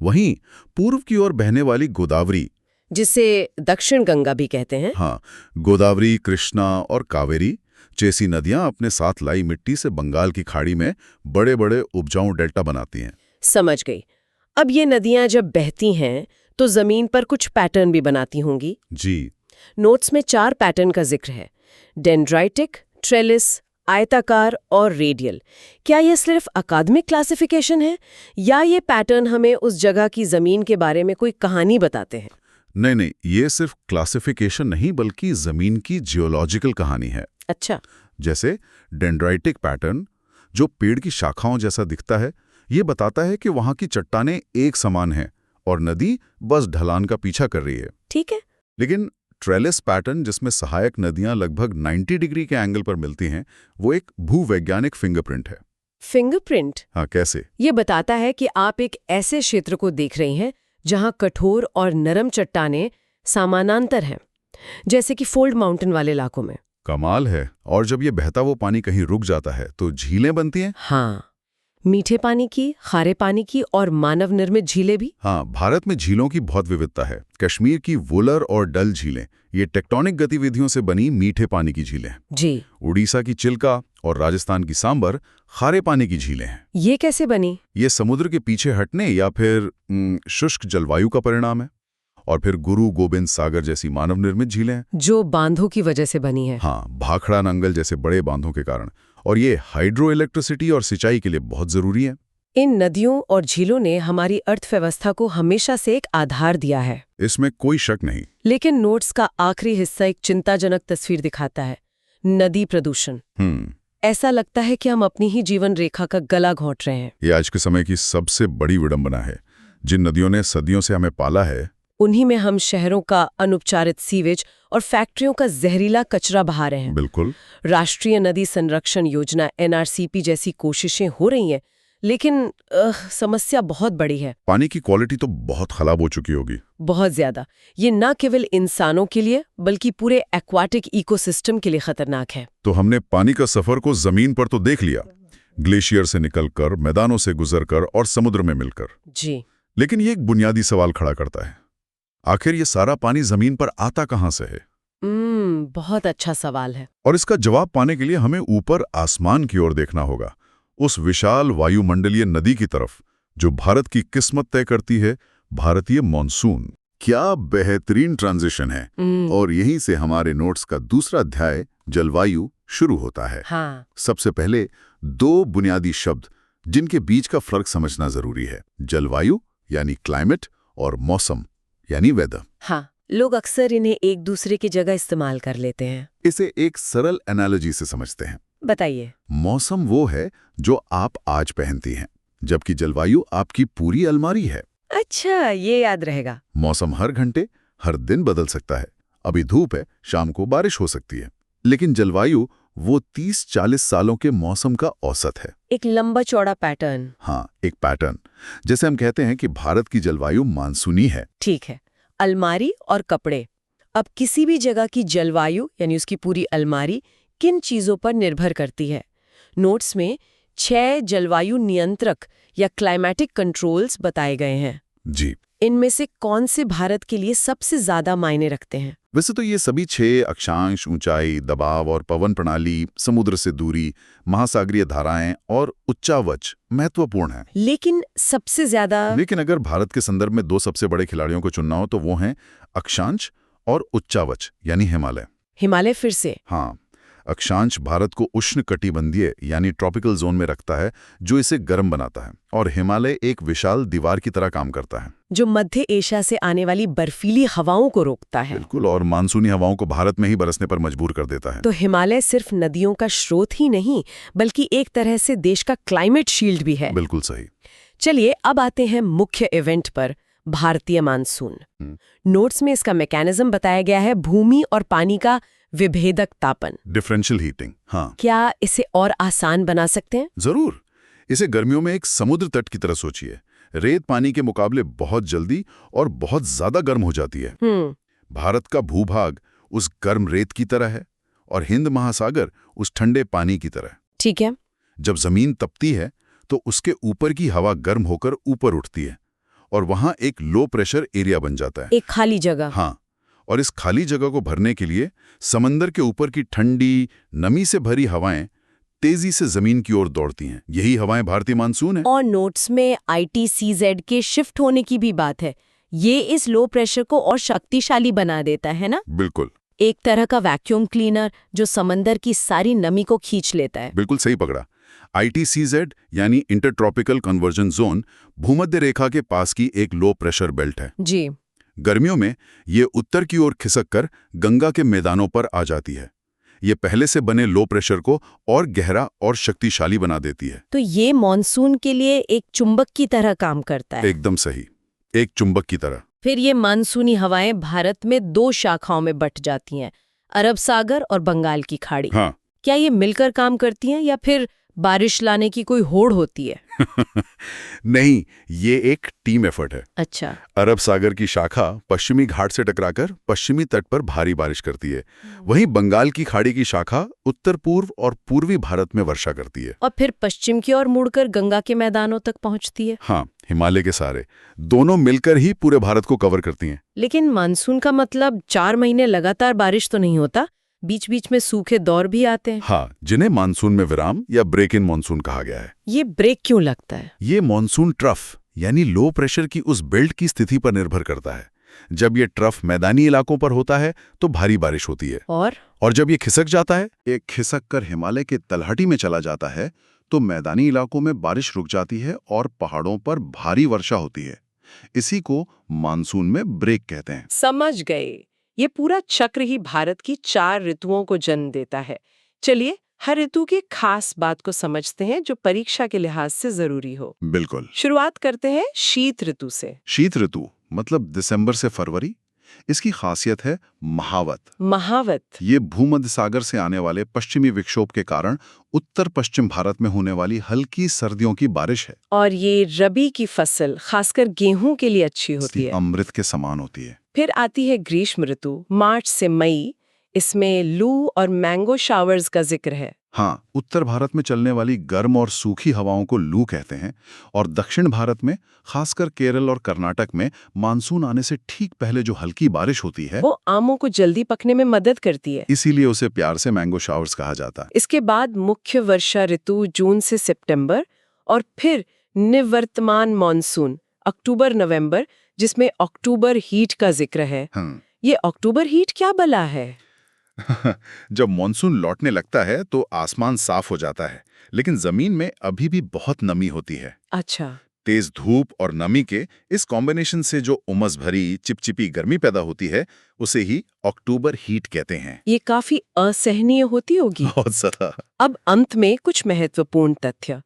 वहीं पूर्व की ओर बहने वाली गोदावरी, जिसे दक्षिण गंगा भी कहते हैं, हाँ, गोदावरी, कृष्णा और कावेरी जैसी नदियां अपने साथ लाई मिट्टी से बंगाल की खाड़ी में बड़े बड़े उपजाऊ डेल्टा बनाती हैं। समझ गई। अब ये नदियां जब बहती हैं तो जमीन पर कुछ पैटर्न भी बनाती होंगी। जी। नोट्स में 4 पैटर्न का जिक्र है, डेंड्राइटिक, ट्रेलिस, आयताकार और रेडियल। क्या ये सिर्फ अकादमिक क्लासिफिकेशन है या ये पैटर्न हमें उस जगह की जमीन के बारे में कोई कहानी बताते हैं? नहीं, ये सिर्फ क्लासिफिकेशन नहीं बल्कि जमीन की जियोलॉजिकल कहानी है। अच्छा। जैसे डेंड्राइटिक पैटर्न, जो पेड़ की शाखाओं जैसा दिखता है, ये बताता है कि वहां की चट्टानें एक समान हैं और नदी बस ढलान का पीछा कर रही है। ठीक है। लेकिन ट्रेलिस पैटर्न, जिसमें सहायक नदियां लगभग 90 डिग्री के एंगल पर मिलती हैं, वो एक भूवैज्ञानिक फिंगरप्रिंट है। फिंगरप्रिंट? हाँ, कैसे? ये बताता है कि आप एक ऐसे क्षेत्र को देख रही हैं जहां कठोर और नरम चट्टानें समानांतर हैं, जैसे कि फोल्ड माउंटेन वाले इलाकों में। कमाल है। और जब ये बहता वो पानी कहीं रुक जाता है तो झीलें बनती हैं। हाँ, मीठे पानी की, खारे पानी की और मानव निर्मित झीलें भी। हाँ, भारत में झीलों की बहुत विविधता है। कश्मीर की वुलर और डल झीलें ये टेक्टोनिक गतिविधियों से बनी मीठे पानी की झीलें हैं। जी। उड़ीसा की चिल्का और राजस्थान की सांबर खारे पानी की झीलें हैं। ये कैसे बनी? ये समुद्र के पीछे हटने या फिर शुष्क जलवायु का परिणाम है। और फिर गुरु गोबिंद सागर जैसी मानव निर्मित झीलें हैं, जो बांधों की वजह से बनी है। हाँ, भाखड़ा नंगल जैसे बड़े बांधों के कारण। और ये हाइड्रो इलेक्ट्रिसिटी और सिंचाई के लिए बहुत जरूरी है। इन नदियों और झीलों ने हमारी अर्थव्यवस्था को हमेशा से एक आधार दिया है, इसमें कोई शक नहीं। लेकिन नोट्स का आखिरी हिस्सा एक चिंताजनक तस्वीर दिखाता है, नदी प्रदूषण। ऐसा लगता है कि हम अपनी ही जीवन रेखा का गला घोंट रहे हैं। ये आज के समय की सबसे बड़ी विडंबना है। जिन नदियों ने सदियों से हमें पाला है, उन्हीं में हम शहरों का अनुपचारित सीवेज और फैक्ट्रियों का जहरीला कचरा बहा रहे हैं। बिल्कुल। राष्ट्रीय नदी संरक्षण योजना NRCP जैसी कोशिशें हो रही हैं, लेकिन समस्या बहुत बड़ी है, पानी की क्वालिटी तो बहुत खराब हो चुकी होगी। बहुत ज्यादा। ये न केवल इंसानों के लिए बल्कि पूरे एक्वाटिक इकोसिस्टम के लिए खतरनाक है। तो हमने पानी का सफर को जमीन पर तो देख लिया, ग्लेशियर से निकलकर, मैदानों से गुजरकर और समुद्र में मिलकर। जी। लेकिन ये एक बुनियादी सवाल खड़ा करता है, आखिर ये सारा पानी जमीन पर आता कहां से है? बहुत अच्छा सवाल है। और इसका जवाब पाने के लिए हमें ऊपर आसमान की ओर देखना होगा, उस विशाल वायुमंडलीय नदी की तरफ जो भारत की किस्मत तय करती है, भारतीय मॉनसून। क्या बेहतरीन ट्रांजिशन है। और यहीं से हमारे नोट्स का दूसरा अध्याय जलवायु शुरू होता है। हाँ। सबसे पहले दो बुनियादी शब्द जिनके बीच का फर्क समझना जरूरी है, जलवायु यानी क्लाइमेट और मौसम यानी वेदर। हाँ, लोग अक्सर इन्हें एक दूसरे की जगह इस्तेमाल कर लेते हैं। इसे एक सरल एनालॉजी से समझते हैं। बताइए। मौसम वो है जो आप आज पहनती हैं, जबकि जलवायु आपकी पूरी अलमारी है। अच्छा, ये याद रहेगा। मौसम हर घंटे, हर दिन बदल सकता है। अभी धूप है, शाम को बारिश हो सकती है। लेकिन जलवायु वो 30-40 सालों के मौसम का औसत है। एक लंबा चौड़ा पैटर्न। हाँ, एक पैटर्न। जैसे हम कहते हैं कि भारत की जलवायु मानसूनी है। ठीक है। अलमारी और कपड़े। अब किसी भी जगह की जलवायु यानी उसकी पूरी अलमारी किन चीजों पर निर्भर करती है? नोट्स में 6 जलवायु नियंत्रक या क्लाइमेटिक कंट्रोल्स बताए गए हैं। जी। इनमें से कौन से भारत के लिए सबसे ज्यादा मायने रखते हैं? वैसे तो ये सभी 6 अक्षांश, ऊंचाई, दबाव और पवन प्रणाली, समुद्र से दूरी, महासागरीय धाराएं और उच्चावच महत्वपूर्ण है। लेकिन सबसे ज्यादा लेकिन अगर भारत के संदर्भ में 2 सबसे बड़े खिलाड़ियों को चुनना हो तो वो हैं अक्षांश और उच्चावच यानी हिमालय। हिमालय फिर से? हाँ, अक्षांश भारत को उष्णकटिबंधीय यानी ट्रॉपिकल जोन में रखता है, जो इसे गर्म बनाता है, और हिमालय एक विशाल दीवार की तरह काम करता है जो मध्य एशिया से आने वाली बर्फीली हवाओं को रोकता है। बिल्कुल, और मानसूनी हवाओं को भारत में ही बरसने पर मजबूर कर देता है। तो हिमालय सिर्फ नदियों का स्रोत ही नहीं बल्कि एक तरह से देश का क्लाइमेट शील्ड भी है। बिल्कुल सही। चलिए अब आते हैं मुख्य इवेंट पर, भारतीय मानसून। नोट्स में इसका मैकेनिज्म बताया गया है, भूमि और पानी का विभेदक तापन, डिफरेंशियल हीटिंग। हाँ, क्या इसे और आसान बना सकते हैं? जरूर। इसे गर्मियों में एक समुद्र तट की तरह सोचिए। रेत पानी के मुकाबले बहुत जल्दी और बहुत ज्यादा गर्म हो जाती है। भारत का भूभाग उस गर्म रेत की तरह है और हिंद महासागर उस ठंडे पानी की तरह। ठीक है। जब जमीन तपती है तो उसके ऊपर की हवा गर्म होकर ऊपर उठती है और वहां एक लो प्रेशर एरिया बन जाता है, एक खाली जगह। हाँ, और इस खाली जगह को भरने के लिए समंदर के ऊपर की ठंडी, नमी से भरी हवाएं तेजी से जमीन की ओर दौड़ती हैं। यही हवाएं भारतीय मानसून है। और नोट्स में ITCZ के शिफ्ट होने की भी बात है। ये इस लो प्रेशर को और शक्तिशाली बना देता है ना? बिल्कुल। एक तरह का वैक्यूम क्लीनर जो समंदर की सारी नमी को खींच लेता है। बिल्कुल सही पकड़ा। ITCZ यानी इंटरट्रॉपिकल कन्वर्जन जोन भूमध्य रेखा के पास की एक लो प्रेशर बेल्ट है। जी। गर्मियों में ये उत्तर की ओर खिसक कर गंगा के मैदानों पर आ जाती है। ये पहले से बने लो प्रेशर को और गहरा और शक्तिशाली बना देती है। तो ये मॉनसून के लिए एक चुंबक की तरह काम करता है। एकदम सही, एक चुंबक की तरह। फिर ये मानसूनी हवाएं भारत में 2 शाखाओं में बंट जाती हैं, अरब सागर और बंगाल की खाड़ी। हाँ। क्या ये मिलकर काम करती हैं या फिर बारिश लाने की कोई होड़ होती है? नहीं, ये एक टीम एफर्ट है। अच्छा। अरब सागर की शाखा पश्चिमी घाट से टकराकर पश्चिमी तट पर भारी बारिश करती है। वहीं बंगाल की खाड़ी की शाखा उत्तर पूर्व और पूर्वी भारत में वर्षा करती है और फिर पश्चिम की ओर मुड़कर गंगा के मैदानों तक पहुंचती है। हाँ, हिमालय के सारे दोनों मिलकर ही पूरे भारत को कवर करती हैं। लेकिन मानसून का मतलब 4 महीने लगातार बारिश तो नहीं होता, बीच बीच में सूखे दौर भी आते हैं। हाँ, जिन्हें मानसून में विराम या ब्रेक इन मानसून कहा गया है। ये ब्रेक क्यों लगता है? ये मानसून ट्रफ यानी लो प्रेशर की उस बेल्ट की स्थिति पर निर्भर करता है। जब ये ट्रफ मैदानी इलाकों पर होता है तो भारी बारिश होती है, और जब ये खिसक जाता है, एक खिसक कर हिमालय के तलहटी में चला जाता है, तो मैदानी इलाकों में बारिश रुक जाती है और पहाड़ों पर भारी वर्षा होती है। इसी को मानसून में ब्रेक कहते हैं। समझ गए। ये पूरा चक्र ही भारत की 4 ऋतुओं को जन्म देता है। चलिए हर ऋतु की खास बात को समझते हैं जो परीक्षा के लिहाज से जरूरी हो। बिल्कुल। शुरुआत करते हैं शीत ऋतु से। शीत ऋतु मतलब दिसंबर से फरवरी। इसकी खासियत है महावत। महावत। ये भूमध्य सागर से आने वाले पश्चिमी विक्षोभ के कारण उत्तर पश्चिम भारत में होने वाली हल्की सर्दियों की बारिश है। और ये रबी की फसल खासकर गेहूं के लिए अच्छी होती है। अमृत के समान होती है। फिर आती है ग्रीष्म ऋतु, मार्च से मई। इसमें लू और मैंगो शावर्स का जिक्र है। हाँ, उत्तर भारत में चलने वाली गर्म और सूखी हवाओं को लू कहते हैं और दक्षिण भारत में, खासकर केरल और कर्नाटक में, मानसून आने से ठीक पहले जो हल्की बारिश होती है वो आमों को जल्दी पकने में मदद करती है। इसीलिए उसे प्यार से मैंगो शावर्स कहा जाता है। इसके बाद मुख्य वर्षा ऋतु जून से सितंबर और फिर निवर्तमान मानसून अक्टूबर नवंबर, जिसमें अक्टूबर हीट का जिक्र है। ये अक्टूबर हीट क्या बला है? जब मॉनसून लौटने लगता है तो आसमान साफ हो जाता है, लेकिन जमीन में अभी भी बहुत नमी होती है। अच्छा। तेज धूप और नमी के इस कॉम्बिनेशन से जो उमस भरी चिपचिपी गर्मी पैदा होती है, उसे ही अक्टूबर हीट कहते हैं। ये काफी असहनीय होती होगी। बहुत ज्यादा। अब अंत में कुछ महत्वपूर्ण तथ्य।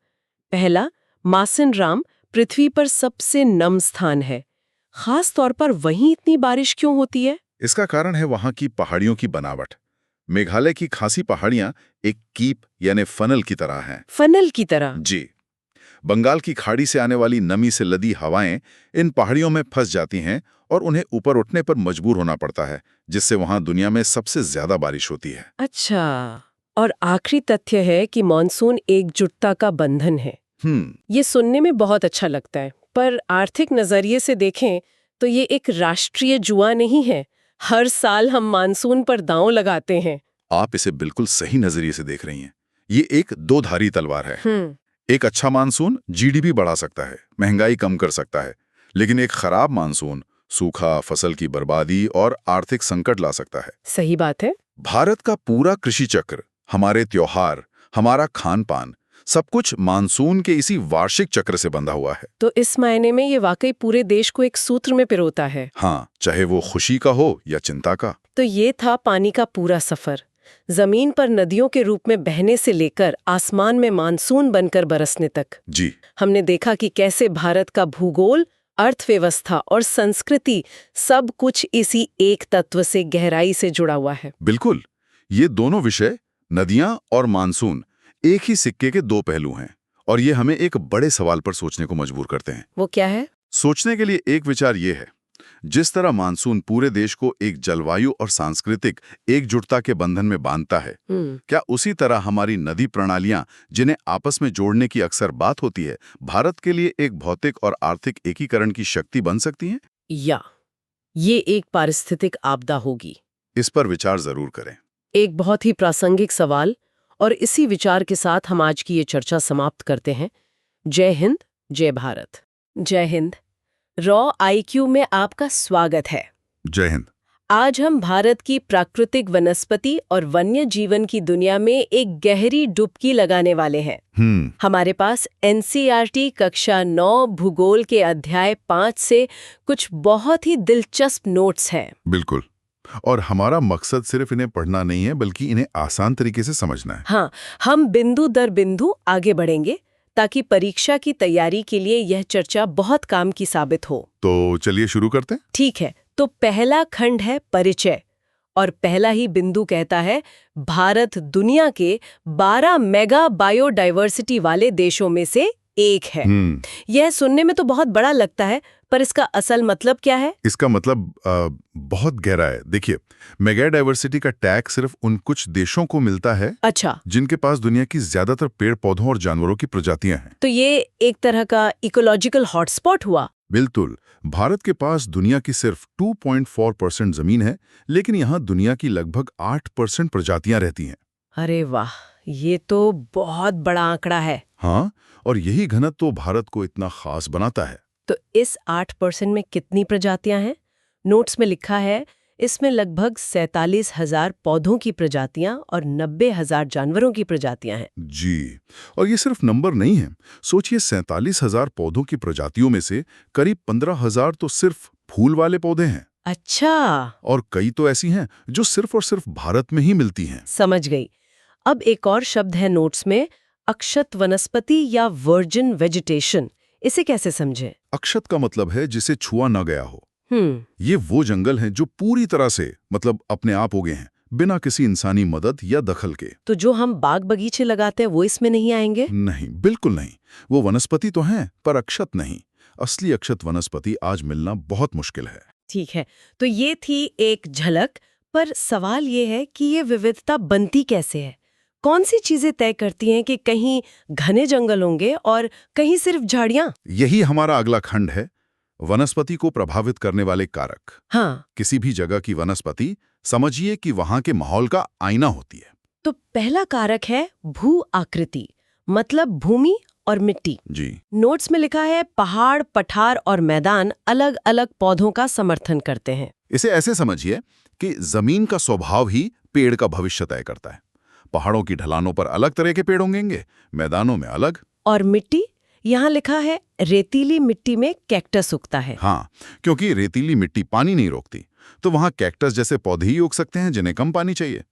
पहला, मासिनराम पृथ्वी पर सबसे नम स्थान है। खास तौर पर वहीं इतनी बारिश क्यों होती है? इसका कारण है वहां की पहाड़ियों की बनावट। मेघालय की खासी पहाड़ियां एक कीप यानी फनल की तरह हैं। फनल की तरह? जी। बंगाल की खाड़ी से आने वाली नमी से लदी हवाएं इन पहाड़ियों में फंस जाती हैं और उन्हें ऊपर उठने पर मजबूर होना पड़ता है, जिससे वहां दुनिया में सबसे ज्यादा बारिश होती है। अच्छा। और आखिरी तथ्य है कि मानसून एकजुटता का बंधन है। ये सुनने में बहुत अच्छा लगता है, पर आर्थिक नजरिए से देखें तो ये एक राष्ट्रीय जुआ नहीं है। हर साल हम मानसून पर दांव लगाते हैं। आप इसे बिल्कुल सही नजरिए से देख रही हैं। ये एक दो धारी तलवार है। एक अच्छा मानसून जीडीपी बढ़ा सकता है, महंगाई कम कर सकता है, लेकिन एक खराब मानसून सूखा, फसल की बर्बादी और आर्थिक संकट ला सकता है। सही बात है। भारत का पूरा कृषि चक्र, हमारे त्योहार, हमारा खान पान, सब कुछ मानसून के इसी वार्षिक चक्र से बंधा हुआ है। तो इस मायने में ये वाकई पूरे देश को एक सूत्र में पिरोता है। हाँ, चाहे वो खुशी का हो या चिंता का। तो ये था पानी का पूरा सफर, जमीन पर नदियों के रूप में बहने से लेकर आसमान में मानसून बनकर बरसने तक। जी। हमने देखा कि कैसे भारत का भूगोल, अर्थव्यवस्था और संस्कृति सब कुछ इसी एक तत्व से गहराई से जुड़ा हुआ है। बिल्कुल। ये दोनों विषय, नदियां और मानसून, एक ही सिक्के के दो पहलू हैं और ये हमें एक बड़े सवाल पर सोचने को मजबूर करते हैं। वो क्या है? सोचने के लिए एक विचार ये है, जिस तरह मानसून पूरे देश को एक जलवायु और सांस्कृतिक एकजुटता के बंधन में बांधता है, क्या उसी तरह हमारी नदी प्रणालियां, जिन्हें आपस में जोड़ने की अक्सर बात होती है, भारत के लिए एक भौतिक और आर्थिक एकीकरण की शक्ति बन सकती हैं? या ये एक पारिस्थितिक आपदा होगी? इस पर विचार जरूर करें। एक बहुत ही प्रासंगिक सवाल, और इसी विचार के साथ हम आज की ये चर्चा समाप्त करते हैं। जय हिंद, जय भारत। जय हिंद। रॉ आईक्यू में आपका स्वागत है। जय हिंद। आज हम भारत की प्राकृतिक वनस्पति और वन्य जीवन की दुनिया में एक गहरी डुबकी लगाने वाले हैं। हमारे पास एनसीईआरटी कक्षा 9 भूगोल के अध्याय 5 से कुछ बहुत ही दिलचस्प नोट्स हैं। बिल्कुल। और हमारा मकसद सिर्फ इन्हें पढ़ना नहीं है, बल्कि इन्हें आसान तरीके से समझना है। हाँ, हम बिंदु दर बिंदु आगे बढ़ेंगे ताकि परीक्षा की तैयारी के लिए यह चर्चा बहुत काम की साबित हो। तो चलिए शुरू करते हैं। ठीक है, तो पहला खंड है परिचय, और पहला ही बिंदु कहता है भारत दुनिया के 12 मेगा बायोडाइवर्सिटी वाले देशों में से एक है। यह सुनने में तो बहुत बड़ा लगता है, पर इसका असल मतलब क्या है? इसका मतलब बहुत गहरा है। देखिए, मेगा डाइवर्सिटी का टैग सिर्फ उन कुछ देशों को मिलता है, अच्छा, जिनके पास दुनिया की ज्यादातर पेड़ पौधों और जानवरों की प्रजातियां हैं। तो ये एक तरह का इकोलॉजिकल हॉटस्पॉट हुआ। बिल्कुल। भारत के पास दुनिया की सिर्फ 2.4% जमीन है, लेकिन यहाँ दुनिया की लगभग 8% प्रजातियां रहती हैं। अरे वाह, ये तो बहुत बड़ा आंकड़ा है। हाँ, और यही घनत्व तो भारत को इतना खास बनाता है। तो इस 8% में कितनी प्रजातियां हैं? नोट्स में लिखा है इसमें लगभग 47,000 पौधों की प्रजातियां और 90,000 जानवरों की प्रजातियां हैं। जी, और ये सिर्फ नंबर नहीं है। सोचिए, 47,000 पौधों की प्रजातियों में से करीब 15,000 तो सिर्फ फूल वाले पौधे हैं। अच्छा। और कई तो ऐसी हैं जो सिर्फ और सिर्फ भारत में ही मिलती हैं। समझ गई। अब एक और शब्द है नोट्स में, अक्षत वनस्पति या वर्जिन वेजिटेशन। इसे कैसे समझें? अक्षत का मतलब है जिसे छुआ न गया हो। ये वो जंगल हैं जो पूरी तरह से मतलब अपने आप उगे हैं, बिना किसी इंसानी मदद या दखल के। तो जो हम बाग बगीचे लगाते हैं वो इसमें नहीं आएंगे? नहीं, बिल्कुल नहीं। वो वनस्पति तो हैं, पर अक्षत नहीं। असली अक्षत वनस्पति आज मिलना बहुत मुश्किल है। ठीक है, तो ये थी एक झलक, पर सवाल ये है कि ये विविधता बनती कैसे है? कौन सी चीजें तय करती हैं कि कहीं घने जंगल होंगे और कहीं सिर्फ झाड़ियां? यही हमारा अगला खंड है, वनस्पति को प्रभावित करने वाले कारक। हाँ, किसी भी जगह की वनस्पति समझिए कि वहां के माहौल का आईना होती है। तो पहला कारक है भू आकृति, मतलब भूमि और मिट्टी। जी। नोट्स में लिखा है पहाड़, पठार और मैदान अलग अलग पौधों का समर्थन करते हैं। इसे ऐसे समझिए कि जमीन का स्वभाव ही पेड़ का भविष्य तय करता है। पहाड़ों की ढलानों पर अलग तरह के पेड़ होंगे, मैदानों में अलग। और मिट्टी, यहाँ लिखा है रेतीली मिट्टी में कैक्टस उगता है। हाँ, क्योंकि रेतीली मिट्टी पानी नहीं रोकती, तो वहां कैक्टस जैसे पौधे ही उग सकते हैं जिन्हें कम पानी चाहिए।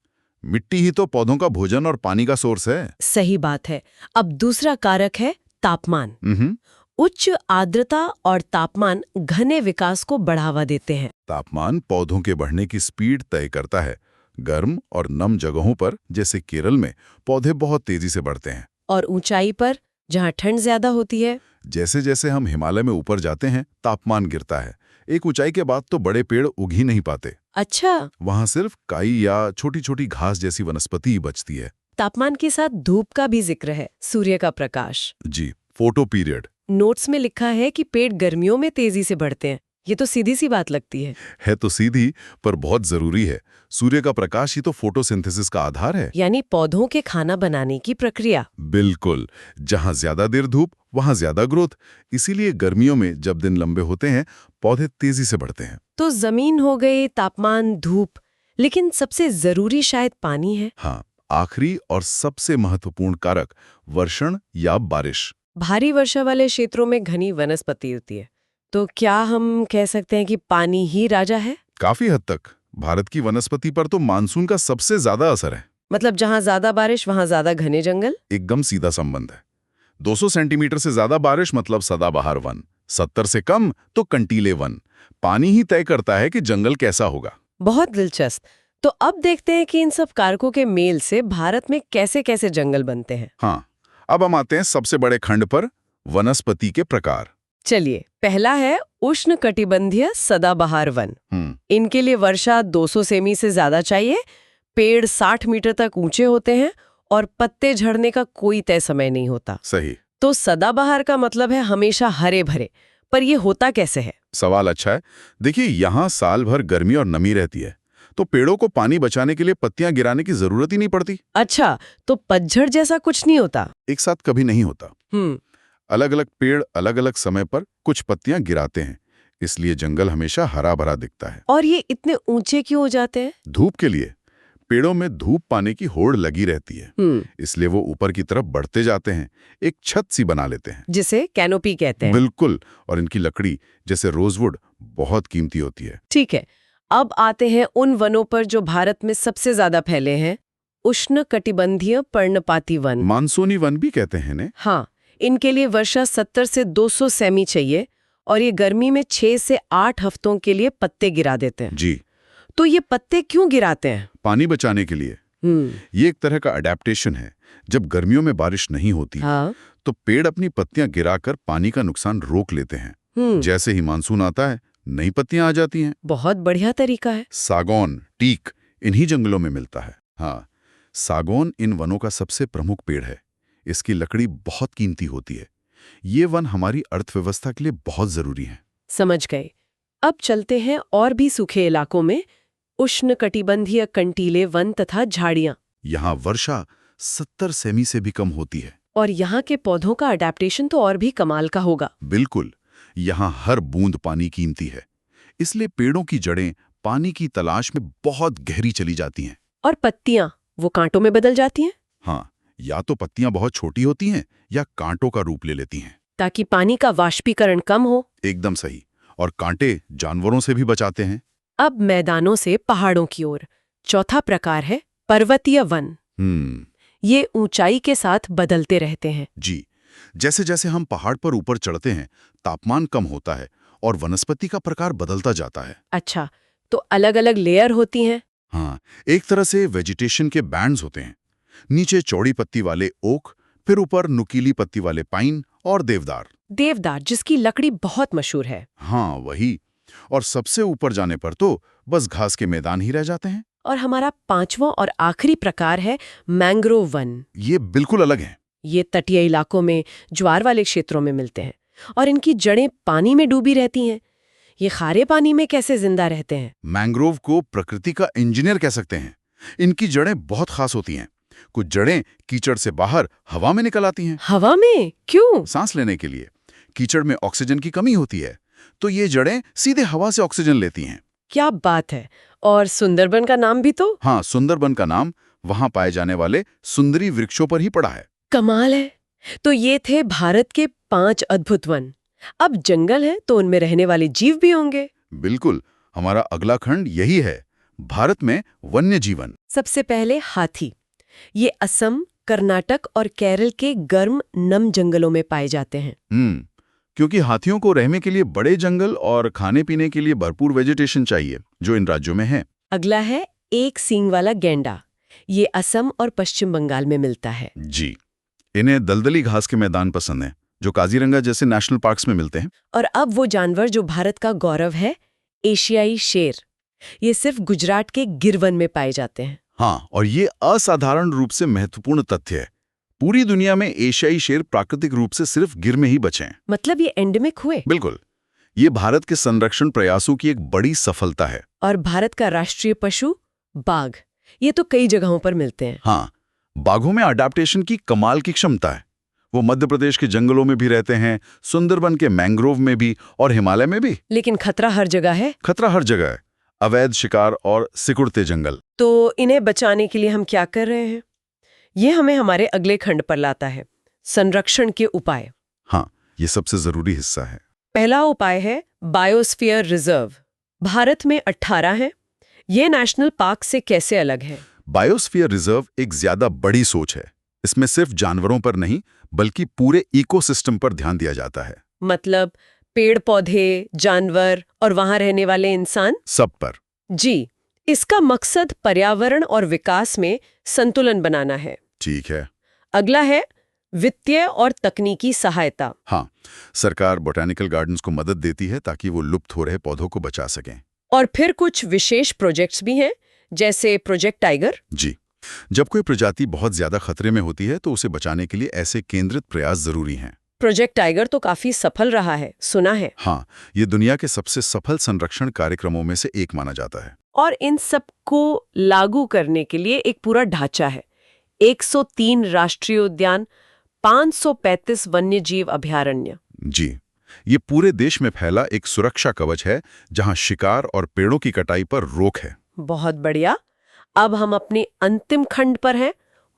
मिट्टी ही तो पौधों का भोजन और पानी का सोर्स है। सही बात है। अब दूसरा कारक है तापमान। उच्च आर्द्रता और तापमान घने विकास को बढ़ावा देते हैं। तापमान पौधों के बढ़ने की स्पीड तय करता है। गर्म और नम जगहों पर, जैसे केरल में, पौधे बहुत तेजी से बढ़ते हैं। और ऊंचाई पर, जहाँ ठंड ज्यादा होती है, जैसे जैसे हम हिमालय में ऊपर जाते हैं, तापमान गिरता है। एक ऊंचाई के बाद तो बड़े पेड़ उग ही नहीं पाते। अच्छा, वहां सिर्फ काई या छोटी छोटी घास जैसी वनस्पति ही बचती है। तापमान के साथ धूप का भी जिक्र है, सूर्य का प्रकाश। जी, फोटो पीरियड। नोट्स में लिखा है कि पेड़ गर्मियों में तेजी से बढ़ते हैं। ये तो सीधी सी बात लगती है तो सीधी, पर बहुत जरूरी है। सूर्य का प्रकाश ही तो फोटोसिंथेसिस का आधार है। यानी पौधों के खाना बनाने की प्रक्रिया। बिल्कुल, जहां ज्यादा देर धूप वहां ज्यादा ग्रोथ। इसीलिए गर्मियों में जब दिन लंबे होते हैं, पौधे तेजी से बढ़ते हैं। तो जमीन हो गई, तापमान, धूप, लेकिन सबसे जरूरी शायद पानी है। हाँ, आखिरी और सबसे महत्वपूर्ण कारक वर्षण या बारिश। भारी वर्षा वाले क्षेत्रों में घनी वनस्पति होती है, तो क्या हम कह सकते हैं कि पानी ही राजा है? काफी हद तक। भारत की वनस्पति पर तो मानसून का सबसे ज्यादा असर है। मतलब जहाँ ज्यादा बारिश वहाँ ज्यादा घने जंगल। एकदम सीधा संबंध है। 200 सेंटीमीटर से ज्यादा बारिश मतलब सदाबहार वन, 70 से कम तो कंटीले वन। पानी ही तय करता है कि जंगल कैसा होगा। बहुत दिलचस्प। तो अब देखते हैं कि इन सब कारकों के मेल से भारत में कैसे कैसे जंगल बनते हैं। हाँ, अब हम आते हैं सबसे बड़े खंड पर, वनस्पति के प्रकार। चलिए, पहला है उष्णकटिबंधीय सदाबहार वन। इनके लिए वर्षा 200 सेमी से ज्यादा चाहिए, पेड़ 60 मीटर तक ऊंचे होते हैं और पत्ते झड़ने का कोई तय समय नहीं होता। सही। तो सदाबहार का मतलब है हमेशा हरे भरे। पर ये होता कैसे है? सवाल अच्छा है। देखिए, यहाँ साल भर गर्मी और नमी रहती है, तो पेड़ों को पानी बचाने के लिए पत्तियां गिराने की जरूरत ही नहीं पड़ती। अच्छा, तो पतझड़ जैसा कुछ नहीं होता? एक साथ कभी नहीं होता। अलग अलग पेड़ अलग अलग समय पर कुछ पत्तियां गिराते हैं, इसलिए जंगल हमेशा हरा भरा दिखता है। और ये इतने ऊंचे क्यों हो जाते हैं? धूप के लिए। पेड़ों में धूप पाने की होड़ लगी रहती है, इसलिए वो ऊपर की तरफ बढ़ते जाते हैं, एक छत सी बना लेते हैं, जिसे कैनोपी कहते हैं। बिल्कुल। और इनकी लकड़ी, जैसे रोजवुड, बहुत कीमती होती है। ठीक है, अब आते हैं उन वनों पर जो भारत में सबसे ज्यादा फैले हैं, उष्णकटिबंधीय पर्णपाती वन। मानसूनी वन भी कहते हैं ने? हाँ, इनके लिए वर्षा 70 से 200 सेमी चाहिए और ये गर्मी में 6 से 8 हफ्तों के लिए पत्ते गिरा देते हैं। जी। तो ये पत्ते क्यों गिराते हैं? पानी बचाने के लिए। ये एक तरह का अडेप्टेशन है। जब गर्मियों में बारिश नहीं होती, हाँ, तो पेड़ अपनी पत्तियां गिराकर पानी का नुकसान रोक लेते हैं। जैसे ही मानसून आता है, नई पत्तियां आ जाती हैं। बहुत बढ़िया तरीका है। सागौन, टीक इन्हीं जंगलों में मिलता है। हाँ, सागौन इन वनों का सबसे प्रमुख पेड़ है। इसकी लकड़ी बहुत कीमती होती है। ये वन हमारी अर्थव्यवस्था के लिए बहुत जरूरी है। समझ गए। अब चलते हैं और भी सूखे इलाकों में, उष्णकटिबंधीय कंटीले वन तथा झाड़ियां। यहाँ वर्षा 70 सेमी से भी कम होती है। और यहाँ के पौधों का अडेप्टेशन तो और भी कमाल का होगा। बिल्कुल, यहाँ हर बूंद पानी कीमती है, इसलिए पेड़ों की जड़ें पानी की तलाश में बहुत गहरी चली जाती हैं। और पत्तियां, वो कांटों में बदल जाती हैं? हाँ, या तो पत्तियां बहुत छोटी होती हैं या कांटों का रूप ले लेती हैं, ताकि पानी का वाष्पीकरण कम हो। एकदम सही। और कांटे जानवरों से भी बचाते हैं। अब मैदानों से पहाड़ों की ओर, चौथा प्रकार है पर्वतीय वन। ये ऊंचाई के साथ बदलते रहते हैं। जी, जैसे जैसे हम पहाड़ पर ऊपर चढ़ते हैं, तापमान कम होता है और वनस्पति का प्रकार बदलता जाता है। अच्छा, तो अलग अलग लेयर होती हैं। हाँ, एक तरह से वेजिटेशन के बैंड्स होते हैं। नीचे चौड़ी पत्ती वाले ओक, फिर ऊपर नुकीली पत्ती वाले पाइन और देवदार। देवदार, जिसकी लकड़ी बहुत मशहूर है। हाँ, वही। और सबसे ऊपर जाने पर तो बस घास के मैदान ही रह जाते हैं। और हमारा पांचवां और आखिरी प्रकार है मैंग्रोव वन। ये बिल्कुल अलग है। ये तटीय इलाकों में, ज्वार वाले क्षेत्रों में मिलते हैं और इनकी जड़ें पानी में डूबी रहती हैं। ये खारे पानी में कैसे जिंदा रहते हैं? मैंग्रोव को प्रकृति का इंजीनियर कह सकते हैं। इनकी जड़ें बहुत खास होती हैं। कुछ जड़ें कीचड़ से बाहर हवा में निकल आती हैं। हवा में? क्यों? सांस लेने के लिए। कीचड़ में ऑक्सीजन की कमी होती है, तो ये जड़ें सीधे हवा से ऑक्सीजन लेती हैं। क्या बात है! और सुंदरबन का नाम भी तो? हाँ, सुंदरबन का नाम वहां पाए जाने वाले सुंदरी वृक्षों पर ही पड़ा है। कमाल है। तो ये थे भारत के 5 अद्भुत वन। अब जंगल है तो उनमें रहने वाले जीव भी होंगे। बिल्कुल, हमारा अगला खंड यही है, भारत में वन्य जीवन। सबसे पहले हाथी। ये असम, कर्नाटक और केरल के गर्म नम जंगलों में पाए जाते हैं। क्योंकि हाथियों को रहने के लिए बड़े जंगल और खाने पीने के लिए भरपूर वेजिटेशन चाहिए, जो इन राज्यों में है। अगला है एक सींग वाला गैंडा। ये असम और पश्चिम बंगाल में मिलता है। जी, इन्हें दलदली घास के मैदान पसंद हैं, जो काजीरंगा जैसे नेशनल पार्क्स में मिलते हैं। और अब वो जानवर जो भारत का गौरव है, एशियाई शेर। ये सिर्फ गुजरात के गिर वन में पाए जाते हैं। हाँ, और ये असाधारण रूप से महत्वपूर्ण तथ्य है। पूरी दुनिया में एशियाई शेर प्राकृतिक रूप से सिर्फ गिर में ही बचे हैं। मतलब ये एंडेमिक हुए? बिल्कुल, ये भारत के संरक्षण प्रयासों की एक बड़ी सफलता है। और भारत का राष्ट्रीय पशु बाघ, ये तो कई जगहों पर मिलते हैं। हाँ, बाघों में अडैप्टेशन की कमाल की क्षमता है। वो मध्य प्रदेश के जंगलों में भी रहते हैं, सुंदरबन के मैंग्रोव में भी और हिमालय में भी। लेकिन खतरा हर जगह है। खतरा हर जगह है। अवैध शिकार और सिकुड़ते जंगल। तो इन्हें बचाने के लिए हम क्या कर रहे हैं? ये हमें हमारे अगले खंड पर लाता है, संरक्षण के उपाय। हाँ, ये सबसे जरूरी हिस्सा है। पहला उपाय है बायोस्फीयर रिजर्व। भारत में 18 है। ये नेशनल पार्क से कैसे अलग है? बायोस्फीयर रिजर्व एक ज्यादा बड़ी सोच है। इसमें सिर्फ जानवरों पर नहीं, बल्कि पूरे इकोसिस्टम पर ध्यान दिया जाता है। मतलब पेड़ पौधे, जानवर और वहां रहने वाले इंसान, सब पर। जी, इसका मकसद पर्यावरण और विकास में संतुलन बनाना है। ठीक है। अगला है वित्तीय और तकनीकी सहायता। हाँ, सरकार बोटैनिकल गार्डन्स को मदद देती है ताकि वो लुप्त हो रहे पौधों को बचा सकें। और फिर कुछ विशेष प्रोजेक्ट्स भी हैं, जैसे प्रोजेक्ट टाइगर। जी, जब कोई प्रजाति बहुत ज्यादा खतरे में होती है तो उसे बचाने के लिए ऐसे केंद्रित प्रयास जरूरी हैं। प्रोजेक्ट टाइगर तो काफी सफल रहा है, सुना है। हाँ, ये दुनिया के सबसे सफल संरक्षण कार्यक्रमों में से एक माना जाता है। और इन सबको लागू करने के लिए एक पूरा ढांचा है। 103 राष्ट्रीय उद्यान, 535 वन्यजीव अभयारण्य। जी, ये पूरे देश में फैला एक सुरक्षा कवच है जहां शिकार और पेड़ों की कटाई पर रोक है। बहुत बढ़िया। अब हम अपने अंतिम खंड पर हैं,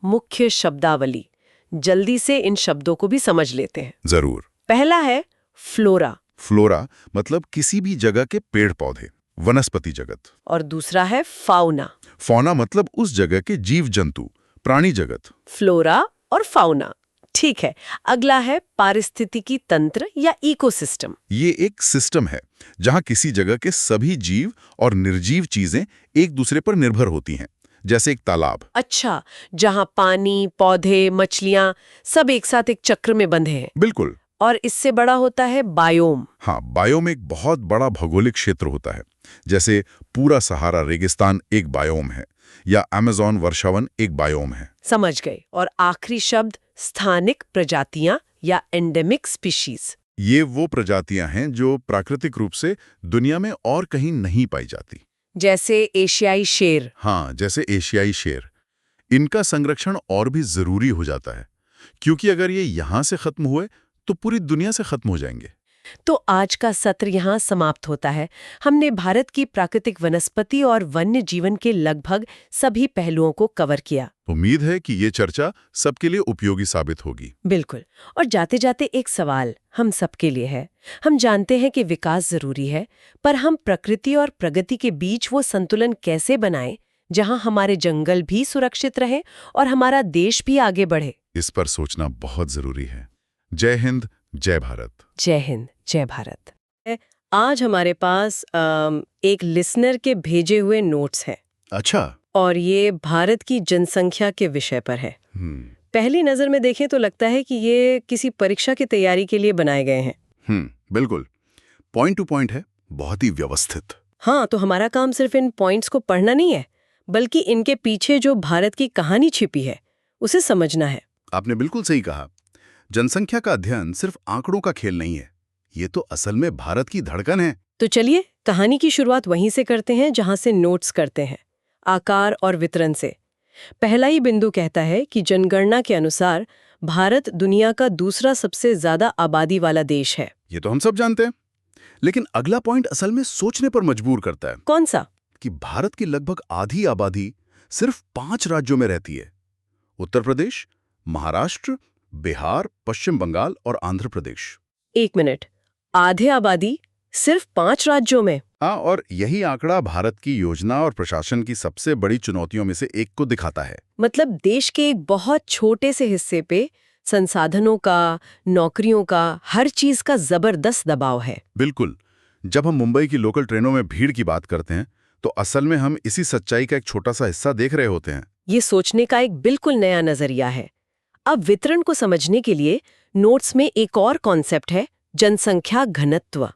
मुख्य शब्दावली। जल्दी से इन शब्दों को भी समझ लेते हैं। जरूर। पहला है फ्लोरा। फ्लोरा मतलब किसी भी जगह के पेड़ पौधे, वनस्पति जगत। और दूसरा है फाउना। फौना मतलब उस जगह के जीव जंतु, प्राणी जगत। फ्लोरा और फाउना, ठीक है। अगला है पारिस्थितिकी तंत्र या इकोसिस्टम। ये एक सिस्टम है जहां किसी जगह के सभी जीव और निर्जीव चीजें एक दूसरे पर निर्भर होती हैं, जैसे एक तालाब। अच्छा, जहां पानी, पौधे, मछलियां सब एक साथ एक चक्र में बंधे हैं। बिल्कुल। और इससे बड़ा होता है बायोम। हाँ, बायोम एक बहुत बड़ा भौगोलिक क्षेत्र होता है। जैसे पूरा सहारा रेगिस्तान एक बायोम है, या अमेज़न वर्षावन एक बायोम है। समझ गए। और आखिरी शब्द स्थानिक प्रजातियां या एंडेमिक स्पीशीज। ये वो प्रजातियां हैं जो प्राकृतिक रूप से दुनिया में और कहीं नहीं पाई जाती। जैसे एशियाई शेर। हाँ, जैसे एशियाई शेर। इनका संरक्षण और भी जरूरी हो जाता है, क्योंकि अगर ये यहां से खत्म हुए तो पूरी दुनिया से खत्म हो जाएंगे। तो आज का सत्र यहाँ समाप्त होता है। हमने भारत की प्राकृतिक वनस्पति और वन्य जीवन के लगभग सभी पहलुओं को कवर किया। उम्मीद है कि ये चर्चा सबके लिए उपयोगी साबित होगी। बिल्कुल। और जाते जाते एक सवाल हम सबके लिए है। हम जानते हैं कि विकास जरूरी है, पर हम प्रकृति और प्रगति के बीच वो संतुलन कैसे बनाएं जहां हमारे जंगल भी सुरक्षित रहे और हमारा देश भी आगे बढ़े? इस पर सोचना बहुत जरूरी है। जय हिंद, जय भारत। जय हिंद, जय भारत। आज हमारे पास एक लिसनर के भेजे हुए नोट्स हैं अच्छा। और ये भारत की जनसंख्या के विषय पर है। पहली नजर में देखें तो लगता है कि ये किसी परीक्षा की तैयारी के लिए बनाए गए हैं। बिल्कुल। पॉइंट टू पॉइंट है, बहुत ही व्यवस्थित। हाँ, तो हमारा काम सिर्फ इन पॉइंट्स को पढ़ना नहीं है, बल्कि इनके पीछे जो भारत की कहानी छिपी है उसे समझना है। आपने बिल्कुल सही कहा। जनसंख्या का अध्ययन सिर्फ आंकड़ों का खेल नहीं है, ये तो असल में भारत की धड़कन है। तो चलिए कहानी की शुरुआत वहीं से करते हैं जहां से नोट्स करते हैं, आकार और वितरण से। पहला ही बिंदु कहता है कि जनगणना के अनुसार भारत दुनिया का दूसरा सबसे ज्यादा आबादी वाला देश है। ये तो हम सब जानते हैं, लेकिन अगला पॉइंट असल में सोचने पर मजबूर करता है। कौन सा? कि भारत की लगभग आधी आबादी सिर्फ 5 राज्यों में रहती है। उत्तर प्रदेश, महाराष्ट्र, बिहार, पश्चिम बंगाल और आंध्र प्रदेश। एक मिनट, आधे आबादी सिर्फ 5 राज्यों में? हाँ, और यही आंकड़ा भारत की योजना और प्रशासन की सबसे बड़ी चुनौतियों में से एक को दिखाता है। मतलब देश के एक बहुत छोटे से हिस्से पे संसाधनों का, नौकरियों का, हर चीज का जबरदस्त दबाव है। बिल्कुल। जब हम मुंबई की लोकल ट्रेनों में भीड़ की बात करते हैं तो असल में हम इसी सच्चाई का एक छोटा सा हिस्सा देख रहे होते हैं। ये सोचने का एक बिल्कुल नया नजरिया है। अब वितरण को समझने के लिए नोट्स में एक और कॉन्सेप्ट है, जनसंख्या घनत्व।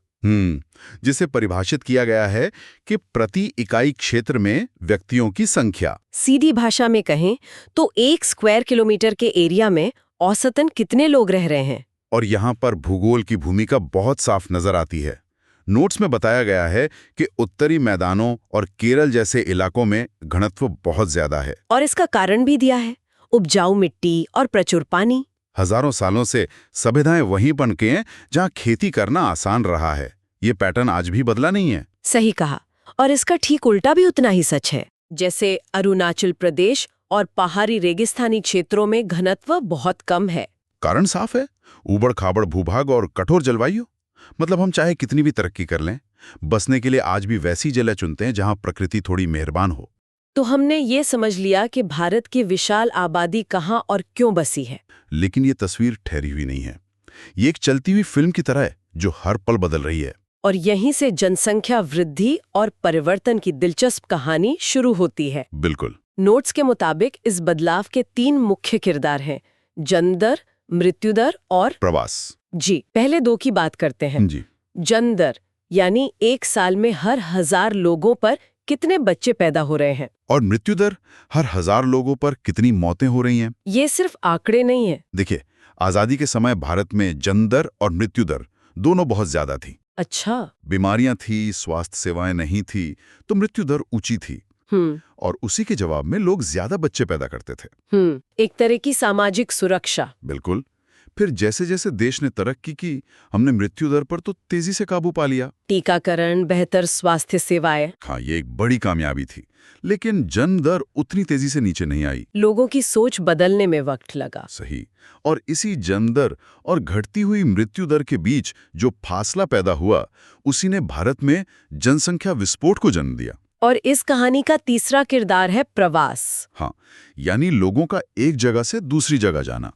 जिसे परिभाषित किया गया है कि प्रति इकाई क्षेत्र में व्यक्तियों की संख्या। सीधी भाषा में कहें तो 1 स्क्वायर किलोमीटर के एरिया में औसतन कितने लोग रह रहे हैं। और यहाँ पर भूगोल की भूमिका बहुत साफ नजर आती है। नोट्स में बताया गया है कि उत्तरी मैदानों और केरल जैसे इलाकों में घनत्व बहुत ज्यादा है। और इसका कारण भी दिया है, उपजाऊ मिट्टी और प्रचुर पानी। हजारों सालों से सभ्यताएं वहीं पनके हैं जहां खेती करना आसान रहा है। ये पैटर्न आज भी बदला नहीं है। सही कहा। और इसका ठीक उल्टा भी उतना ही सच है। जैसे अरुणाचल प्रदेश और पहाड़ी रेगिस्तानी क्षेत्रों में घनत्व बहुत कम है। कारण साफ है, ऊबड़ खाबड़ भूभाग और कठोर जलवायु। मतलब हम चाहे कितनी भी तरक्की कर लें, बसने के लिए आज भी वैसी जगह चुनते हैं जहां प्रकृति थोड़ी मेहरबान हो। तो हमने ये समझ लिया कि भारत की विशाल आबादी कहाँ और क्यों बसी है। लेकिन ये तस्वीर ठहरी हुई नहीं है। ये एक चलती हुई फिल्म की तरह है जो हर पल बदल रही है। और यहीं से जनसंख्या वृद्धि और परिवर्तन की दिलचस्प कहानी शुरू होती है। बिल्कुल। नोट्स के मुताबिक इस बदलाव के 3 मुख्य किरदार हैं, जन्म दर, मृत्यु दर और प्रवास। जी, पहले 2 की बात करते हैं। जी। जन्म दर यानी 1 साल में हर 1000 लोगों पर कितने बच्चे पैदा हो रहे हैं। और मृत्यु दर, हर 1000 लोगों पर कितनी मौतें हो रही हैं। ये सिर्फ आंकड़े नहीं है। देखिए, आजादी के समय भारत में जन्म दर और मृत्यु दर दोनों बहुत ज्यादा थी। अच्छा। बीमारियां थी, स्वास्थ्य सेवाएं नहीं थी, तो मृत्यु दर ऊंची थी। और उसी के जवाब में लोग ज्यादा बच्चे पैदा करते थे। एक तरह की सामाजिक सुरक्षा। बिल्कुल। फिर जैसे जैसे देश ने तरक्की की, हमने मृत्यु दर पर तो तेजी से काबू पा लिया। टीकाकरण, बेहतर स्वास्थ्य सेवाएं। हाँ, ये एक बड़ी कामयाबी थी। लेकिन जन्म दर उतनी तेजी से नीचे नहीं आई। लोगों की सोच बदलने में वक्त लगा। सही। और इसी जन्म दर और घटती हुई मृत्यु दर के बीच जो फासला पैदा हुआ, उसी ने भारत में जनसंख्या विस्फोट को जन्म दिया। और इस कहानी का तीसरा किरदार है प्रवास। हाँ, यानी लोगों का एक जगह से दूसरी जगह जाना।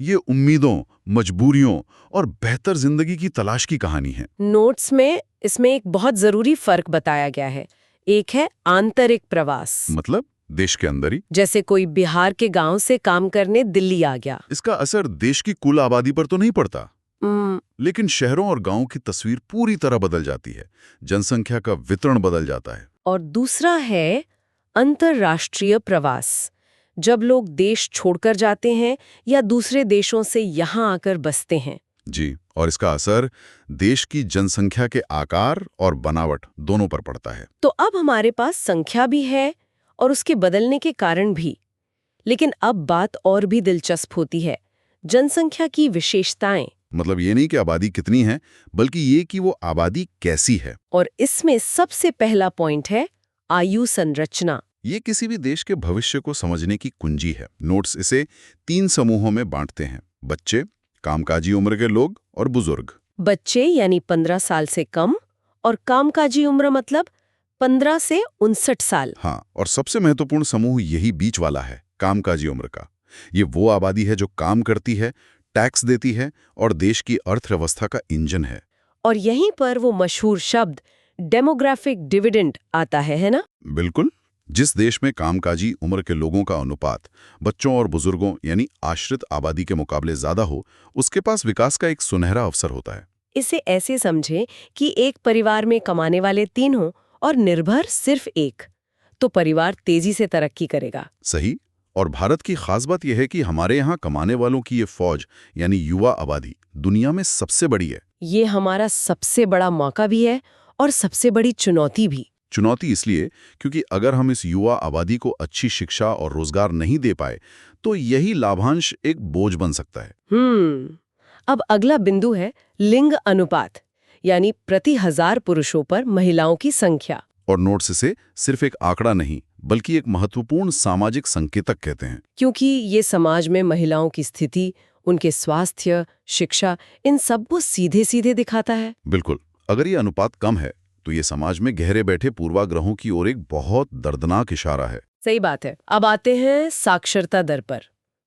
ये उम्मीदों, मजबूरियों और बेहतर जिंदगी की तलाश की कहानी है। नोट्स में इसमें एक बहुत जरूरी फर्क बताया गया है। एक है आंतरिक प्रवास, मतलब देश के अंदर ही। जैसे कोई बिहार के गांव से काम करने दिल्ली आ गया। इसका असर देश की कुल आबादी पर तो नहीं पड़ता, लेकिन शहरों और गांवों की तस्वीर पूरी तरह बदल जाती है। जनसंख्या का वितरण बदल जाता है। और दूसरा है अंतर्राष्ट्रीय प्रवास, जब लोग देश छोड़कर जाते हैं या दूसरे देशों से यहाँ आकर बसते हैं। जी, और इसका असर देश की जनसंख्या के आकार और बनावट दोनों पर पड़ता है। तो अब हमारे पास संख्या भी है और उसके बदलने के कारण भी। लेकिन अब बात और भी दिलचस्प होती है, जनसंख्या की विशेषताएं। मतलब ये नहीं कि आबादी कितनी है, बल्कि ये कि वो आबादी कैसी है। और इसमें सबसे पहला पॉइंट है आयु संरचना। ये किसी भी देश के भविष्य को समझने की कुंजी है। नोट्स इसे 3 समूहों में बांटते हैं: बच्चे, कामकाजी उम्र के लोग और बुजुर्ग। बच्चे यानी 15 साल से कम, और कामकाजी उम्र मतलब 15 से 59 साल। हाँ, और सबसे महत्वपूर्ण समूह यही बीच वाला है, कामकाजी उम्र का। ये वो आबादी है जो काम करती है, टैक्स देती है और देश की अर्थव्यवस्था का इंजन है। और यहीं पर वो मशहूर शब्द डेमोग्राफिक डिविडेंड आता है ना? बिल्कुल। जिस देश में कामकाजी उम्र के लोगों का अनुपात बच्चों और बुजुर्गों यानी आश्रित आबादी के मुकाबले ज्यादा हो, उसके पास विकास का एक सुनहरा अवसर होता है। इसे ऐसे समझें कि एक परिवार में कमाने वाले 3 हों और निर्भर सिर्फ एक, तो परिवार तेजी से तरक्की करेगा। सही। और भारत की खास बात यह है कि हमारे यहाँ कमाने वालों की ये फौज यानी युवा आबादी दुनिया में सबसे बड़ी है। ये हमारा सबसे बड़ा मौका भी है और सबसे बड़ी चुनौती भी। चुनौती इसलिए क्योंकि अगर हम इस युवा आबादी को अच्छी शिक्षा और रोजगार नहीं दे पाए तो यही लाभांश एक बोझ बन सकता है। अब अगला बिंदु है लिंग अनुपात, यानी प्रति 1000 पुरुषों पर महिलाओं की संख्या। और नोट्स इसे सिर्फ एक आंकड़ा नहीं बल्कि एक महत्वपूर्ण सामाजिक संकेतक कहते हैं। क्योंकि ये समाज में महिलाओं की स्थिति, उनके स्वास्थ्य, शिक्षा, इन सब को सीधे सीधे दिखाता है। बिल्कुल। अगर ये अनुपात कम है तो ये समाज में गहरे बैठे पूर्वाग्रहों की ओर एक बहुत दर्दनाक इशारा है। सही बात है। अब आते हैं साक्षरता दर पर।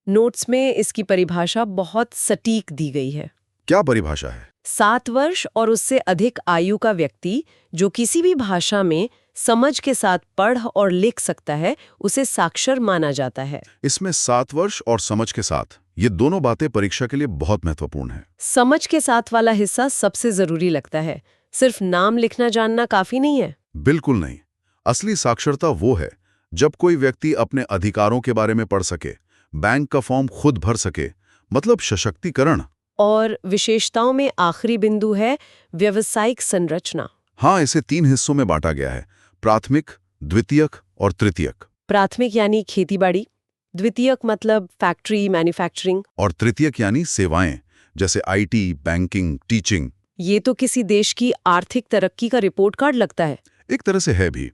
नोट्स में इसकी परिभाषा बहुत सटीक दी गई है। क्या परिभाषा है? 7 वर्ष और उससे अधिक आयु का व्यक्ति जो किसी भी भाषा में समझ के साथ पढ़ और लिख सकता है, उसे साक्षर माना जाता है। इसमें 7 वर्ष और समझ के साथ ये दोनों बातें परीक्षा के लिए बहुत महत्वपूर्ण है। समझ के साथ वाला हिस्सा सबसे जरूरी लगता है। सिर्फ नाम लिखना जानना काफी नहीं है। बिल्कुल नहीं। असली साक्षरता वो है जब कोई व्यक्ति अपने अधिकारों के बारे में पढ़ सके, बैंक का फॉर्म खुद भर सके, मतलब सशक्तिकरण। और विशेषताओं में आखिरी बिंदु है व्यावसायिक संरचना। हाँ, इसे 3 हिस्सों में बांटा गया है: प्राथमिक, द्वितीयक और तृतीयक। प्राथमिक यानी खेतीबाड़ी, द्वितीयक मतलब फैक्ट्री, मैन्युफैक्चरिंग, और तृतीयक यानी सेवाएं जैसे आईटी, बैंकिंग, टीचिंग। ये तो किसी देश की आर्थिक तरक्की का रिपोर्ट कार्ड लगता है। एक तरह से है भी।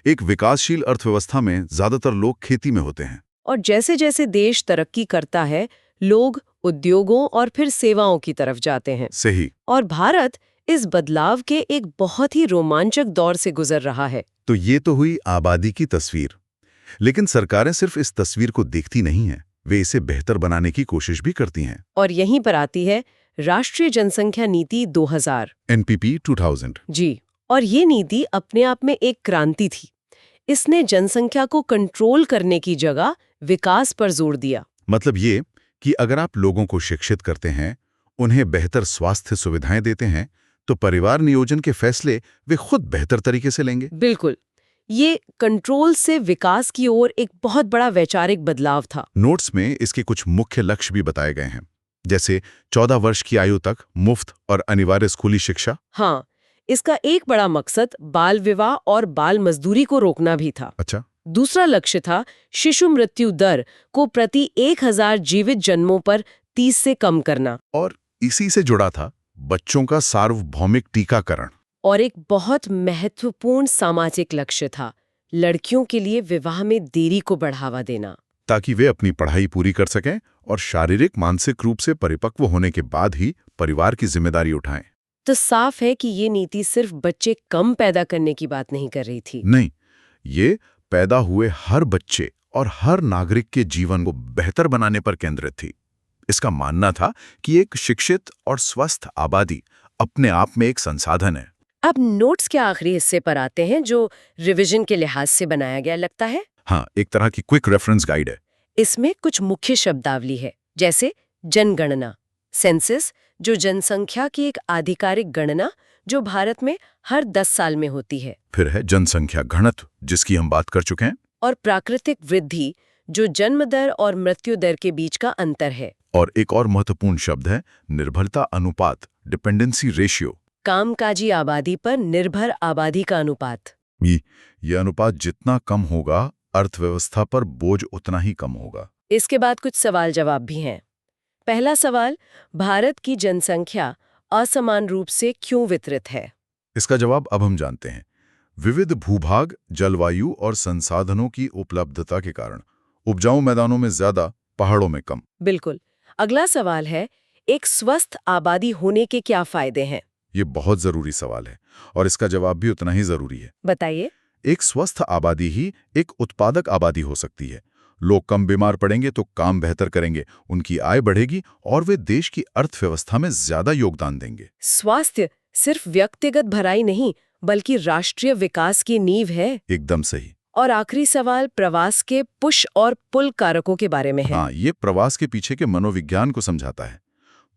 एक विकासशील अर्थव्यवस्था में ज्यादातर लोग खेती में होते हैं। और जैसे जैसे देश तरक्की करता है, लोग उद्योगों और फिर सेवाओं की तरफ जाते हैं। सही। और भारत इस बदलाव के एक बहुत ही रोमांचक दौर से गुजर रहा है। तो ये तो हुई आबादी की तस्वीर। लेकिन सरकारें सिर्फ इस तस्वीर को देखती नहीं हैं, वे इसे बेहतर बनाने की कोशिश भी करती हैं। और यहीं पर आती है राष्ट्रीय जनसंख्या नीति 2000 NPP 2000। जी। और ये नीति अपने आप में एक क्रांति थी। इसने जनसंख्या को कंट्रोल करने की जगह विकास पर जोर दिया। मतलब ये कि अगर आप लोगों को शिक्षित करते हैं, उन्हें बेहतर स्वास्थ्य सुविधाएं देते हैं, तो परिवार नियोजन के फैसले वे खुद बेहतर तरीके से लेंगे। बिल्कुल। ये कंट्रोल से विकास की ओर एक बहुत बड़ा वैचारिक बदलाव था। नोट्स में इसके कुछ मुख्य लक्ष्य भी बताए गए हैं, जैसे 14 वर्ष की आयु तक मुफ्त और अनिवार्य स्कूली शिक्षा। हाँ, इसका एक बड़ा मकसद बाल विवाह और बाल मजदूरी को रोकना भी था। अच्छा। दूसरा लक्ष्य था शिशु मृत्यु दर को प्रति 1000 जीवित जन्मों पर 30 से कम करना। और इसी से जुड़ा था बच्चों का सार्वभौमिक टीकाकरण। और एक बहुत महत्वपूर्ण सामाजिक लक्ष्य था लड़कियों के लिए विवाह में देरी को बढ़ावा देना, ताकि वे अपनी पढ़ाई पूरी कर सकें और शारीरिक मानसिक रूप से परिपक्व होने के बाद ही परिवार की जिम्मेदारी उठाएं। तो साफ है कि ये नीति सिर्फ बच्चे कम पैदा करने की बात नहीं कर रही थी। नहीं, ये पैदा हुए हर बच्चे और हर नागरिक के जीवन को बेहतर बनाने पर केंद्रित थी। इसका मानना था कि एक शिक्षित और स्वस्थ आबादी अपने आप में एक संसाधन है। अब नोट्स के आखिरी हिस्से पर आते हैं, जो रिवीजन के लिहाज से बनाया गया लगता है। हाँ, एक तरह की क्विक रेफरेंस गाइड है। इसमें कुछ मुख्य शब्दावली है, जैसे जनगणना, सेंसस, जो जनसंख्या की एक आधिकारिक गणना जो भारत में हर 10 साल में होती है। फिर है जनसंख्या घनत्व, जिसकी हम बात कर चुके हैं। और प्राकृतिक वृद्धि, जो जन्म दर और मृत्यु दर के बीच का अंतर है। और एक और महत्वपूर्ण शब्द है निर्भरता अनुपात, डिपेंडेंसी रेशियो। कामकाजी आबादी पर निर्भर आबादी का अनुपात। ये अनुपात जितना कम होगा, अर्थव्यवस्था पर बोझ उतना ही कम होगा। इसके बाद कुछ सवाल जवाब भी हैं। पहला सवाल, भारत की जनसंख्या असमान रूप से क्यों वितरित है? इसका जवाब अब हम जानते हैं। विविध भूभाग, जलवायु और संसाधनों की उपलब्धता के कारण उपजाऊ मैदानों में ज्यादा, पहाड़ों में कम। बिल्कुल। अगला सवाल है, एक स्वस्थ आबादी होने के क्या फायदे हैं? ये बहुत जरूरी सवाल है और इसका जवाब भी उतना ही जरूरी है। बताइए। एक स्वस्थ आबादी ही एक उत्पादक आबादी हो सकती है। लोग कम बीमार पड़ेंगे तो काम बेहतर करेंगे, उनकी आय बढ़ेगी और वे देश की अर्थव्यवस्था में ज्यादा योगदान देंगे। स्वास्थ्य सिर्फ व्यक्तिगत भलाई नहीं बल्कि राष्ट्रीय विकास की नींव है। एकदम सही। और आखिरी सवाल प्रवास के पुश और पुल कारकों के बारे में है। हाँ, ये प्रवास के पीछे के मनोविज्ञान को समझाता है।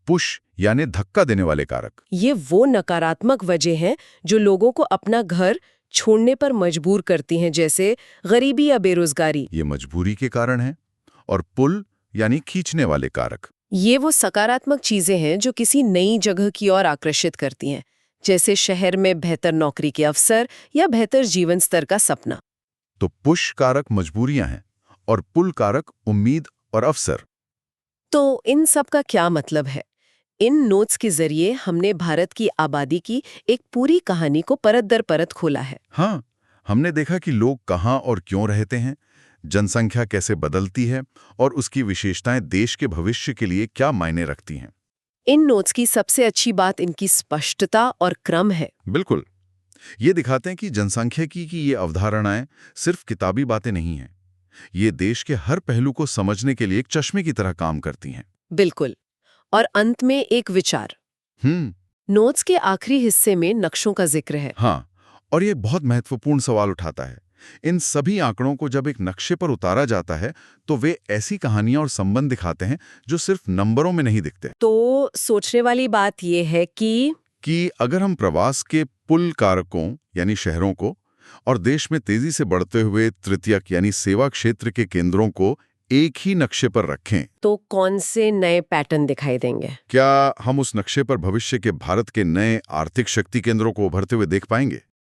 पुश यानी धक्का देने वाले कारक। ये वो नकारात्मक वजह हैं जो लोगों को अपना घर छोड़ने पर मजबूर करती हैं, जैसे गरीबी या बेरोजगारी। ये मजबूरी के कारण है। और पुल यानी खींचने वाले कारक। ये वो सकारात्मक चीजें हैं जो किसी नई जगह की ओर आकर्षित करती हैं, जैसे शहर में बेहतर नौकरी के अवसर या बेहतर जीवन स्तर का सपना। तो पुश कारक मजबूरियां हैं और पुल कारक उम्मीद और अवसर। तो इन सब का क्या मतलब है? इन नोट्स के जरिए हमने भारत की आबादी की एक पूरी कहानी को परत दर परत खोला है। हाँ, हमने देखा कि लोग कहाँ और क्यों रहते हैं, जनसंख्या कैसे बदलती है और उसकी विशेषताएं देश के भविष्य के लिए क्या मायने रखती हैं। इन नोट्स की सबसे अच्छी बात इनकी स्पष्टता और क्रम है। बिल्कुल। ये दिखाते हैं कि जनसांख्यिकी की ये अवधारणाएं सिर्फ किताबी बातें नहीं हैं। ये देश के हर पहलू को समझने के लिए एक चश्मे की तरह काम करती हैं। बिल्कुल। और अंत में एक विचार। नोट्स के आखिरी हिस्से में नक्शों का जिक्र है। हाँ, और ये बहुत महत्वपूर्ण सवाल उठाता है। इन सभी आंकड़ों को जब एक नक्शे पर उतारा जाता है तो वे ऐसी कहानियां और संबंध दिखाते हैं जो सिर्फ नंबरों में नहीं दिखते। तो सोचने वाली बात यह है कि अगर हम प्रवास के पुल कारकों यानी शहरों को और देश में तेजी से बढ़ते हुए तृतीयक यानी सेवा क्षेत्र के केंद्रों को एक ही नक्शे पर रखें, तो कौन से नए पैटर्न दिखाई देंगे? क्या हम उस नक्शे पर भविष्य के भारत के नए आर्थिक शक्ति केंद्रों को उभरते हुए देख पाएंगे?